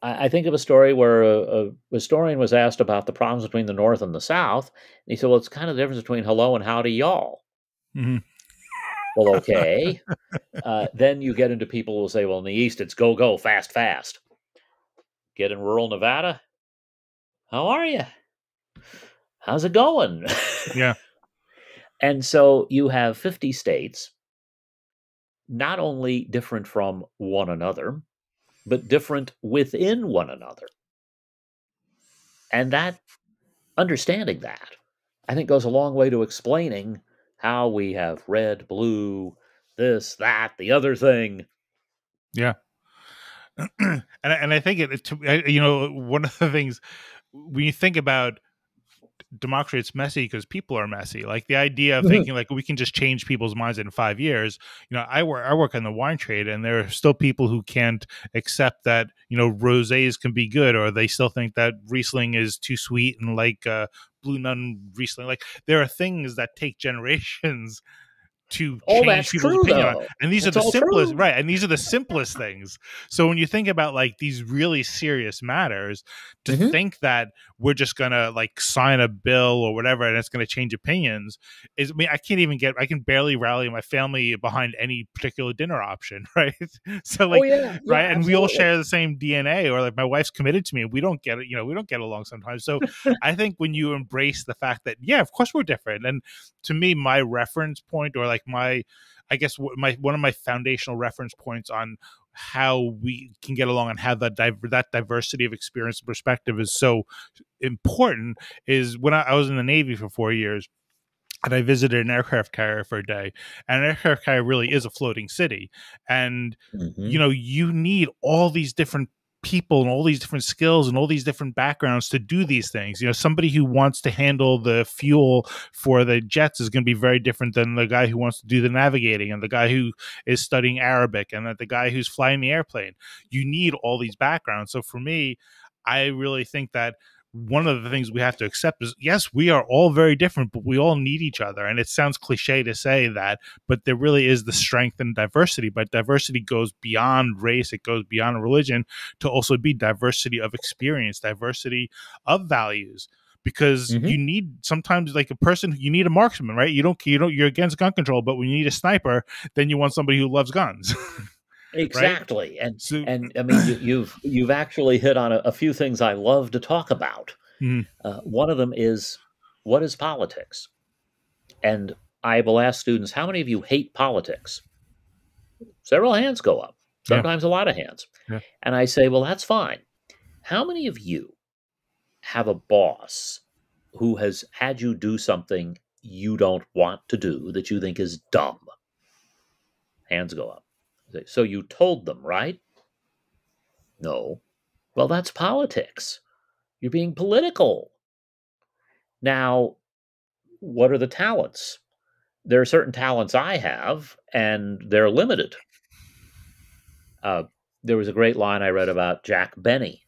I think of a story where a historian was asked about the problems between the North and the South. And he said, well, it's kind of the difference between hello and howdy, y'all. Mhm. Well, okay. Then you get into people who will say, well, in the East, it's go, go, fast, fast. Get in rural Nevada. How are you? How's it going? Yeah. And so you have 50 states, not only different from one another, but different within one another. And that understanding that, I think, goes a long way to explaining how we have red, blue, this, that, the other thing. Yeah. and I think one of the things when you think about democracy, it's messy because people are messy. Like the idea of thinking like we can just change people's minds in 5 years. I work in the wine trade, and there are still people who can't accept that rosés can be good, or they still think that Riesling is too sweet and like Blue Nun Riesling. Like there are things that take generations to Oh, change that's people's true, opinion on. though. And these are That's the all simplest, true. right? And these are the simplest things. So when you think about like these really serious matters, to think that we're just gonna like sign a bill or whatever and it's gonna change opinions is, I mean, I can barely rally my family behind any particular dinner option, right? So Oh, like, yeah. Yeah, right, and we all absolutely. share the same DNA, or like my wife's committed to me, we don't get it, we don't get along sometimes. So I think when you embrace the fact that, yeah, of course we're different, and to me, my reference point, or like I guess one of my foundational reference points on how we can get along and how that diversity of experience and perspective is so important is when I was in the Navy for 4 years. And I visited an aircraft carrier for a day, and an aircraft carrier really is a floating city. And, you need all these different people and all these different skills and all these different backgrounds to do these things. Somebody who wants to handle the fuel for the jets is going to be very different than the guy who wants to do the navigating, and the guy who is studying Arabic, and the guy who's flying the airplane. You need all these backgrounds. So for me, I really think that one of the things we have to accept is, yes, we are all very different, but we all need each other. And it sounds cliche to say that, but there really is the strength in diversity. But diversity goes beyond race, it goes beyond religion, to also be diversity of experience, diversity of values. Because you need sometimes, like a person, you need a marksman, right? You're against gun control, but when you need a sniper, then you want somebody who loves guns. Right? Exactly. So And I mean, you've actually hit on a few things I love to talk about. One of them is, what is politics? And I will ask students, how many of you hate politics? Several hands go up, yeah, sometimes a lot of hands. yeah, And I say, well, that's fine. How many of you have a boss who has had you do something you don't want to do that you think is dumb? Hands go up. So you told them, right? No. Well, that's politics. You're being political. Now, what are the talents? There are certain talents I have, and they're limited. There was a great line I read about Jack Benny,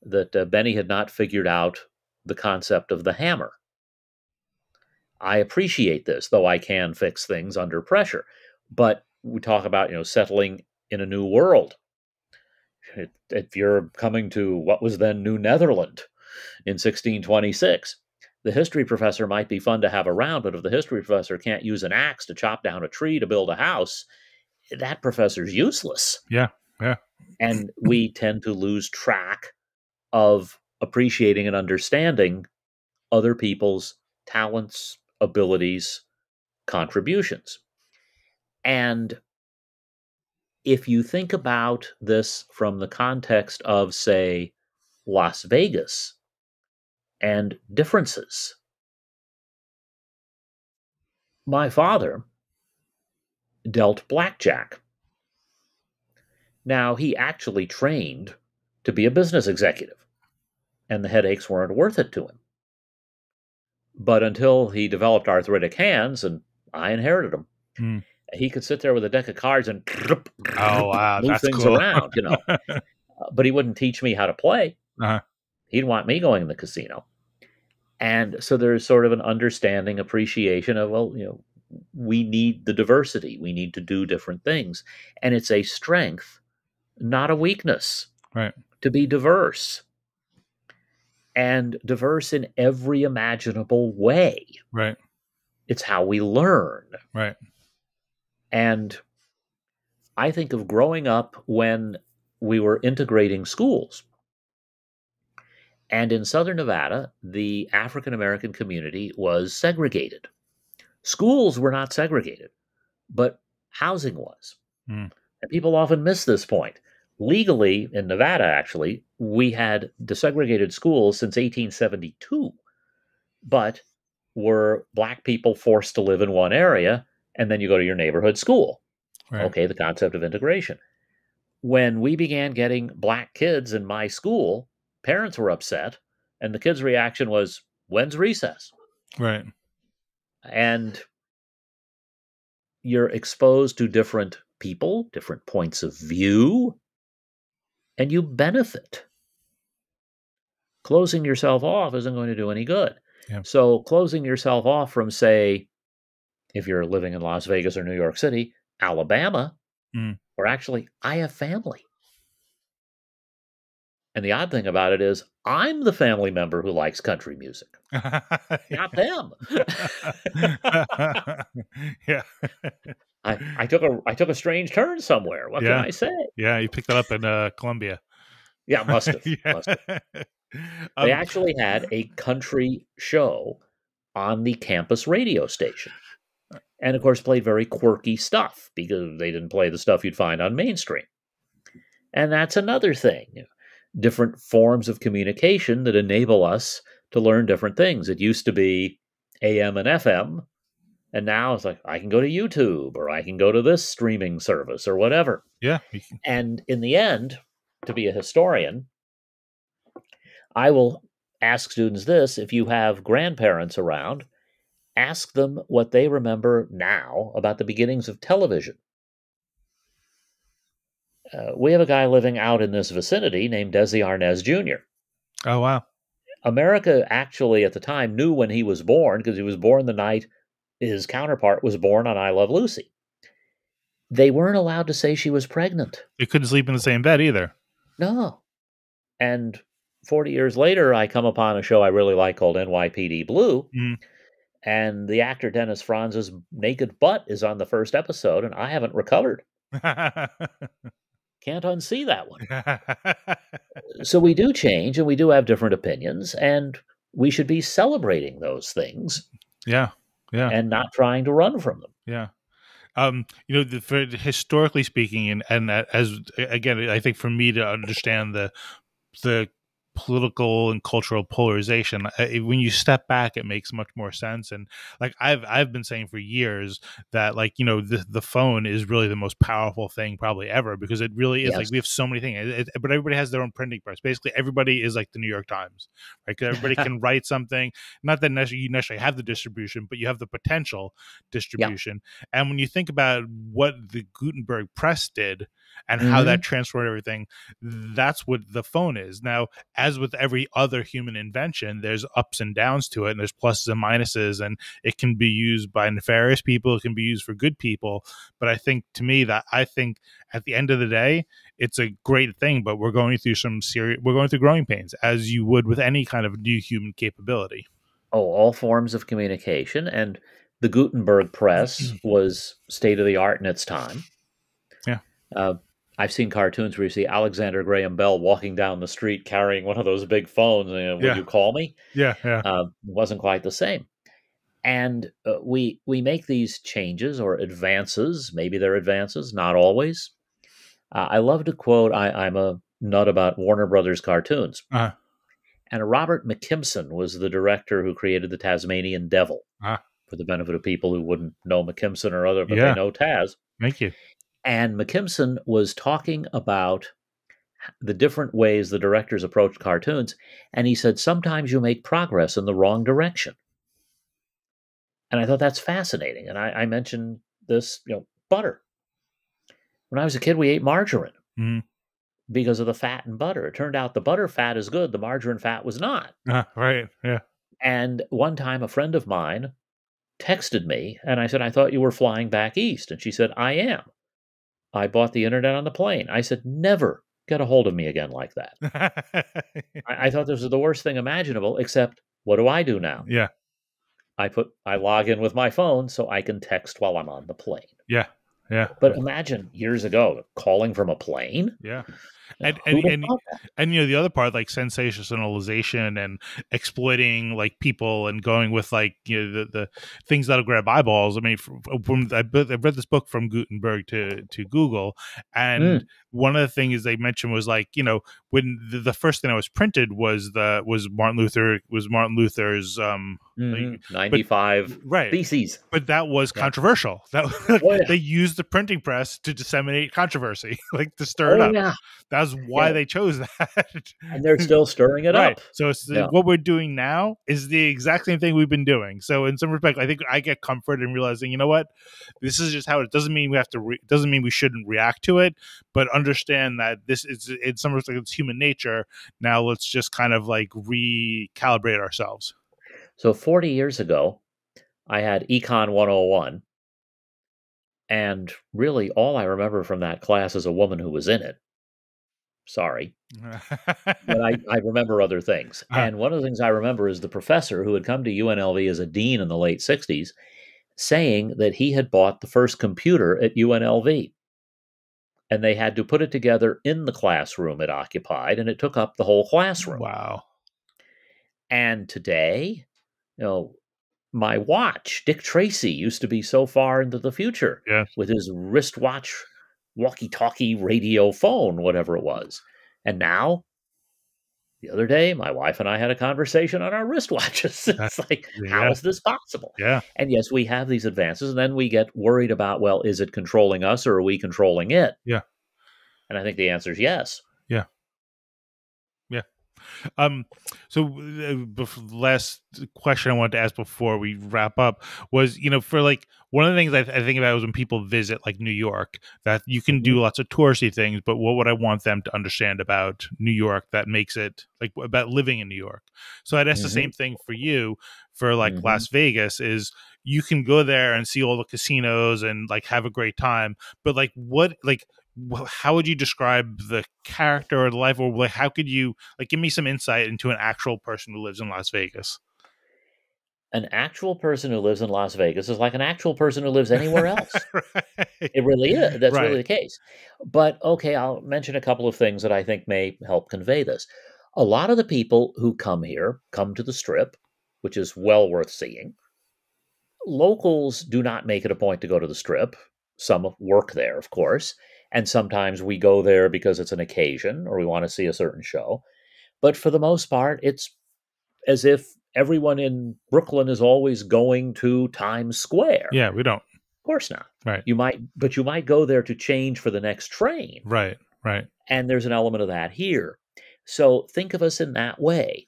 that Benny had not figured out the concept of the hammer. I appreciate this, though I can fix things under pressure. But we talk about, settling in a new world. If you're coming to what was then New Netherland in 1626, the history professor might be fun to have around, but if the history professor can't use an axe to chop down a tree to build a house, that professor's useless. yeah, yeah, And we tend to lose track of appreciating and understanding other people's talents, abilities, contributions. And if you think about this from the context of, say, Las Vegas and differences, my father dealt blackjack. Now, he actually trained to be a business executive, and the headaches weren't worth it to him. But until he developed arthritic hands, and I inherited them, Mm. he could sit there with a deck of cards and Oh wow, move that's things cool. around, But he wouldn't teach me how to play. Uh-huh. He'd want me going in the casino. And so there's sort of an understanding, appreciation of, well, we need the diversity. We need to do different things. And it's a strength, not a weakness, Right. to be diverse, and diverse in every imaginable way. Right. It's how we learn. Right. And I think of growing up when we were integrating schools. And in Southern Nevada, the African American community was segregated. Schools were not segregated, but housing was. Mm. And people often miss this point. Legally, in Nevada, actually, we had desegregated schools since 1872, but were black people forced to live in one area, and then you go to your neighborhood school. Right. Okay, the concept of integration. When we began getting black kids in my school, parents were upset, and the kids' reaction was, "When's recess?" Right. And you're exposed to different people, different points of view, and you benefit. Closing yourself off isn't going to do any good. Yeah. So, closing yourself off from, say, if you're living in Las Vegas or New York City, Alabama, Mm. or actually, I have family. And the odd thing about it is, I'm the family member who likes country music, not them. Yeah. I took a strange turn somewhere. What can Yeah. I say? Yeah. You picked that up in Columbia. Yeah, must have. Yeah. Must have. They Um, actually had a country show on the campus radio station. And of course, played very quirky stuff because they didn't play the stuff you'd find on mainstream. And that's another thing. Different forms of communication that enable us to learn different things. It used to be AM and FM, and now it's like I can go to YouTube or I can go to this streaming service or whatever. yeah. And in the end, to be a historian, I will ask students this: if you have grandparents around, ask them what they remember now about the beginnings of television. We have a guy living out in this vicinity named Desi Arnaz Jr. Oh wow. America actually at the time knew when he was born because he was born the night his counterpart was born on I Love Lucy. They weren't allowed to say she was pregnant. You couldn't sleep in the same bed either. No. And 40 years later, I come upon a show I really like called NYPD Blue. Mm. And the actor Dennis Franz's naked butt is on the first episode, and I haven't recovered. Can't unsee that one. So we do change, and we do have different opinions, and we should be celebrating those things. Yeah. Yeah. And not trying to run from them. Yeah. Historically speaking, and as again, I think for me to understand the political and cultural polarization, when you step back, it makes much more sense. And like I've been saying for years that the phone is really the most powerful thing probably ever, because it really is. Yes. Like we have so many things, but everybody has their own printing press. Basically, everybody is like the New York Times, right? Because everybody can write something. Not that you necessarily have the distribution, but you have the potential distribution. Yeah. And when you think about what the Gutenberg press did and how that transformed everything, that's what the phone is now. As with every other human invention, there's ups and downs to it, and there's pluses and minuses, and it can be used by nefarious people, it can be used for good people. But I think, to me, that I think at the end of the day, it's a great thing, but we're going through growing pains, as you would with any kind of new human capability. Oh, all forms of communication, and the Gutenberg press was state of the art in its time. Yeah. I've seen cartoons where you see Alexander Graham Bell walking down the street carrying one of those big phones. Will Yeah. you call me? Yeah. Yeah. Wasn't quite the same. And we make these changes or advances. Maybe they're advances, not always. I love to quote. I'm a nut about Warner Brothers cartoons, Uh, and Robert McKimson was the director who created the Tasmanian Devil. uh, For the benefit of people who wouldn't know McKimson or other, but they yeah. know Taz. Thank you. And McKimson was talking about the different ways the directors approach cartoons, and he said sometimes you make progress in the wrong direction. And I thought that's fascinating. And I mentioned this, butter. When I was a kid, we ate margarine Mm. because of the fat and butter. It turned out the butter fat is good, the margarine fat was not. Right. Yeah. And one time, a friend of mine texted me, and I said, I thought you were flying back east. And she said, I am. I bought the internet on the plane. I said, never get a hold of me again like that. I thought this was the worst thing imaginable, except what do I do now? Yeah. I log in with my phone so I can text while I'm on the plane. Yeah. Yeah. But imagine years ago calling from a plane. Yeah. And Who'd have thought that? the other part, like sensationalization and exploiting like people and going with like the things that'll grab eyeballs. I mean, I read this book From Gutenberg to Google, and one of the things they mentioned was like when the first thing that was printed was Martin Luther's like, but 95 right. theses. But that was Yeah. controversial. That Oh, yeah. they used the printing press to disseminate controversy, like to stir it Oh, up. yeah. That's why they chose that. And they're still stirring it Right. up. So it's Yeah. what we're doing now is the exact same thing we've been doing. So in some respect, I think I get comfort in realizing, you know what, this is just how it doesn't mean we have to. Doesn't mean we shouldn't react to it, but understand that this is in some respect it's human nature. Now let's just kind of like recalibrate ourselves. So 40 years ago, I had Econ 101, and really all I remember from that class is a woman who was in it. Sorry. But I remember other things. And one of the things I remember is the professor who had come to UNLV as a dean in the late 60s saying that he had bought the first computer at UNLV. And they had to put it together in the classroom it occupied, and it took up the whole classroom. Wow. And today, my watch, Dick Tracy, used to be so far into the future with his wristwatch, walkie-talkie, radio phone, whatever it was. And now, the other day, my wife and I had a conversation on our wristwatches. It's like, how is this possible? Yeah. And yes, we have these advances, and then we get worried about, well, is it controlling us or are we controlling it? Yeah. And I think the answer is yes. Yeah. Yeah. So last question I wanted to ask before we wrap up was, for like one of the things I think about is when people visit like New York, that you can do lots of touristy things, but what would I want them to understand about New York that makes it like about living in New York? So I'd ask the same thing for you for like Las Vegas is you can go there and see all the casinos and like have a great time, but like how would you describe the character or the life, or like how could you like give me some insight into an actual person who lives in Las Vegas? An actual person who lives in Las Vegas is like an actual person who lives anywhere else. Right. It really is. That's really Right. the case. But okay, I'll mention a couple of things that I think may help convey this. A lot of the people who come here come to the Strip, which is well worth seeing. Locals do not make it a point to go to the Strip. Some work there, of course, and sometimes we go there because it's an occasion or we want to see a certain show. But for the most part, it's as if everyone in Brooklyn is always going to Times Square. Yeah, we don't. Of course not. Right. You might go there to change for the next train. Right. Right. And there's an element of that here. So think of us in that way.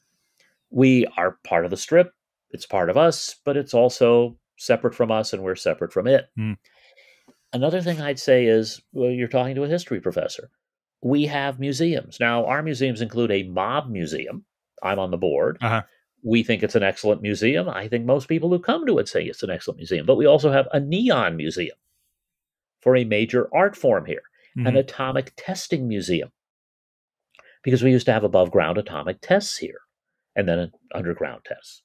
We are part of the Strip. It's part of us, but it's also separate from us and we're separate from it. Another thing I'd say is, well, you're talking to a history professor. We have museums. Now, our museums include a mob museum. I'm on the board. We think it's an excellent museum. I think most people who come to it say it's an excellent museum. But we also have a neon museum for a major art form here, an atomic testing museum, because we used to have above ground atomic tests here and then underground tests.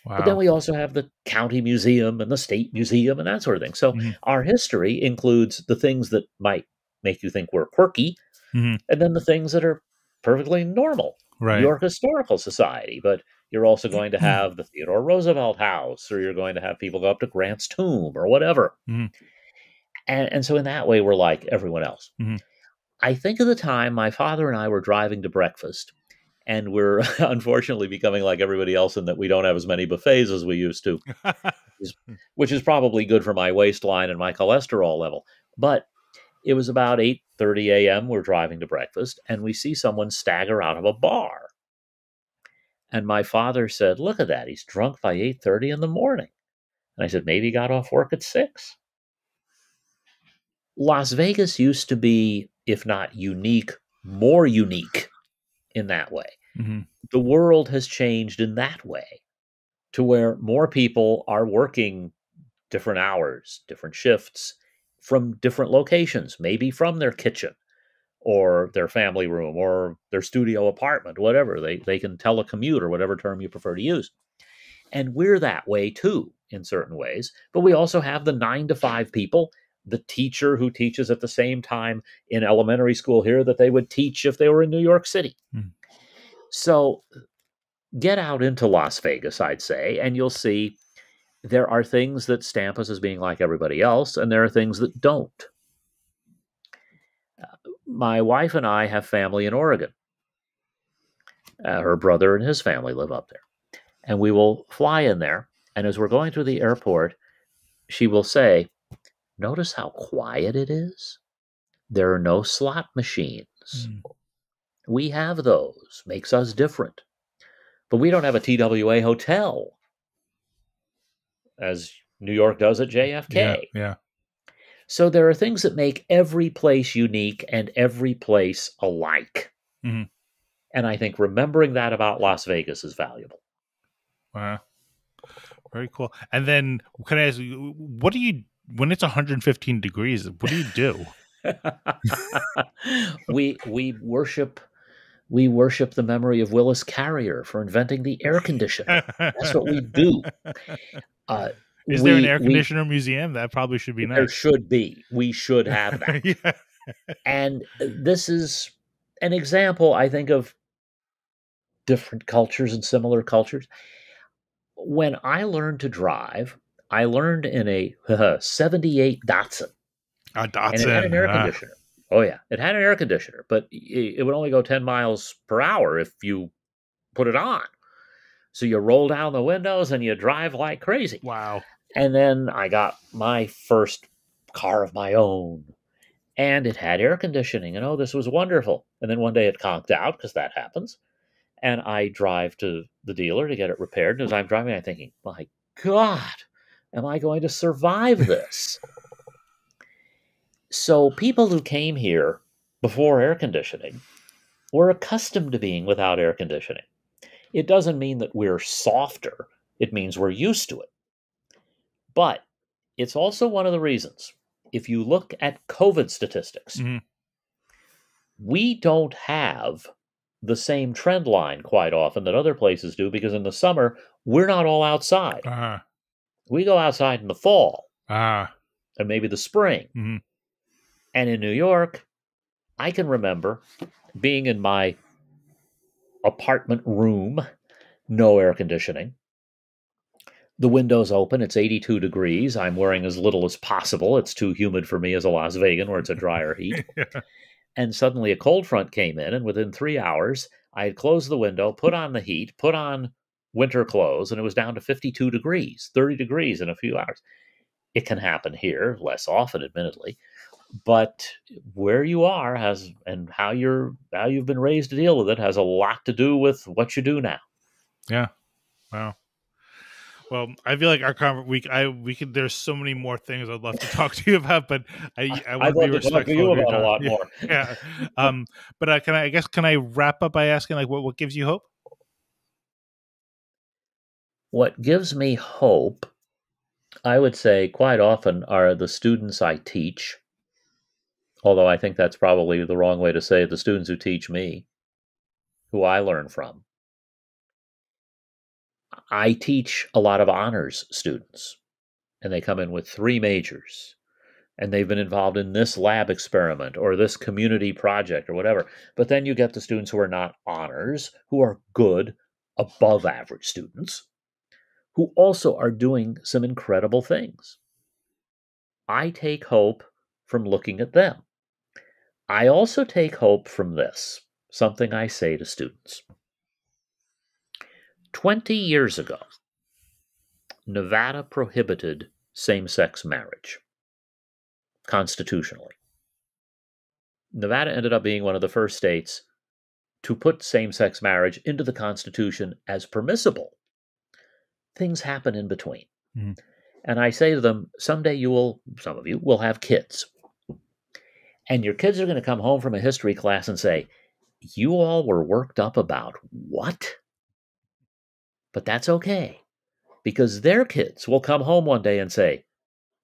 Wow. But then we also have the county museum and the state museum and that sort of thing. So our history includes the things that might make you think we're quirky, Hmm. and then the things that are perfectly normal. New Right. York Historical Society, but you're also going to have the Theodore Roosevelt House, or you're going to have people go up to Grant's tomb or whatever. Hmm. And so in that way, we're like everyone else. Hmm. I think of the time my father and I were driving to breakfast, and we're unfortunately becoming like everybody else in that we don't have as many buffets as we used to, which is probably good for my waistline and my cholesterol level. But it was about 8:30 a.m. We're driving to breakfast, and we see someone stagger out of a bar. And my father said, "Look at that. He's drunk by 8:30 in the morning." And I said, "Maybe he got off work at 6." Las Vegas used to be, if not unique, more unique in that way. Hmm. The world has changed in that way to where more people are working different hours, different shifts from different locations, maybe from their kitchen or their family room or their studio apartment, whatever. They can telecommute or whatever term you prefer to use. And we're that way too, in certain ways. But we also have the 9 to 5 people, the teacher who teaches at the same time in elementary school here that they would teach if they were in New York City. Mm. So get out into Las Vegas, I'd say, and you'll see there are things that stamp us as being like everybody else, and there are things that don't. My wife and I have family in Oregon. Her brother and his family live up there. And we will fly in there. And as we're going through the airport, she will say, "Notice how quiet it is? There are no slot machines. Mm. We have those, makes us different. But we don't have a TWA hotel as New York does at Yeah. JFK." Yeah. So there are things that make every place unique and every place alike. Hmm. And I think remembering that about Las Vegas is valuable. Wow. Very cool. And then, can I ask you, what do you, when it's 115 degrees, what do you do? we worship the memory of Willis Carrier for inventing the air conditioner. That's what we do. Uh, Is there an we air we conditioner museum? That probably should be there nice. should be. We should have that. Yeah. And this is an example, I think, of different cultures and similar cultures. When I learned to drive, I learned in a 78 Datsun, and it had an Datsun. air conditioner. Oh, yeah, it had an air conditioner, but it would only go 10 miles per hour if you put it on. So you roll down the windows and you drive like crazy. Wow. And then I got my first car of my own, and it had air conditioning, and oh, this was wonderful. And then one day it conked out, because that happens. And I drive to the dealer to get it repaired. And as I'm driving, I'm thinking, my God, am I going to survive this? So people who came here before air conditioning were accustomed to being without air conditioning. It doesn't mean that we're softer. It means we're used to it. But it's also one of the reasons, if you look at COVID statistics, Hmm. we don't have the same trend line quite often that other places do, because in the summer, we're not all outside. Ah. We go outside in the fall Ah. and maybe the spring. Hmm. And in New York, I can remember being in my apartment room, no air conditioning. The window's open, it's 82 degrees. I'm wearing as little as possible. It's too humid for me as a Las Vegan, where it's a drier heat. Yeah. And suddenly a cold front came in, and within 3 hours, I had closed the window, put on the heat, put on winter clothes, and it was down to 52 degrees, 30 degrees in a few hours. It can happen here, less often, admittedly, but where you are has, and how you've been raised to deal with it, has a lot to do with what you do now. Yeah. Wow. Well, I feel like we could. There's so many more things I'd love to talk to you about, but I want I'd to be love to talk to respectful you of your about a time. lot Yeah. more. Yeah. But can I wrap up by asking, like, what gives you hope? What gives me hope, I would say, quite often, are the students I teach, although I think that's probably the wrong way to say it, the students who teach me, who I learn from. I teach a lot of honors students, and they come in with 3 majors. and they've been involved in this lab experiment or this community project or whatever. But then you get the students who are not honors, who are good, above average students, who also are doing some incredible things. I take hope from looking at them. I also take hope from this, something I say to students. 20 years ago, Nevada prohibited same sex marriage constitutionally. Nevada ended up being one of the first states to put same sex marriage into the Constitution as permissible. Things happen in between. Mm-hmm. And I say to them, someday some of you will have kids. And your kids are going to come home from a history class and say, you all were worked up about what? But that's okay, because their kids will come home one day and say,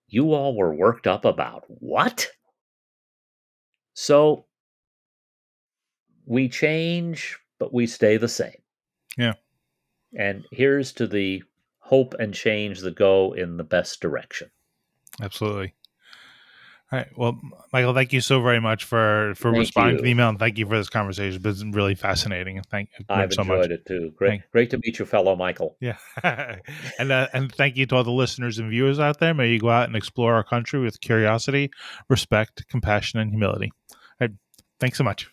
you all were worked up about what? So we change, but we stay the same. Yeah. And here's to the hope and change that go in the best direction. Absolutely. All right. Well, Michael, thank you so very much for responding to the email, and thank you for this conversation. It's been really fascinating. Thank you I've so enjoyed much. It too. Great to meet you, fellow Michael. Yeah. And thank you to all the listeners and viewers out there. May you go out and explore our country with curiosity, respect, compassion, and humility. All right. Thanks so much.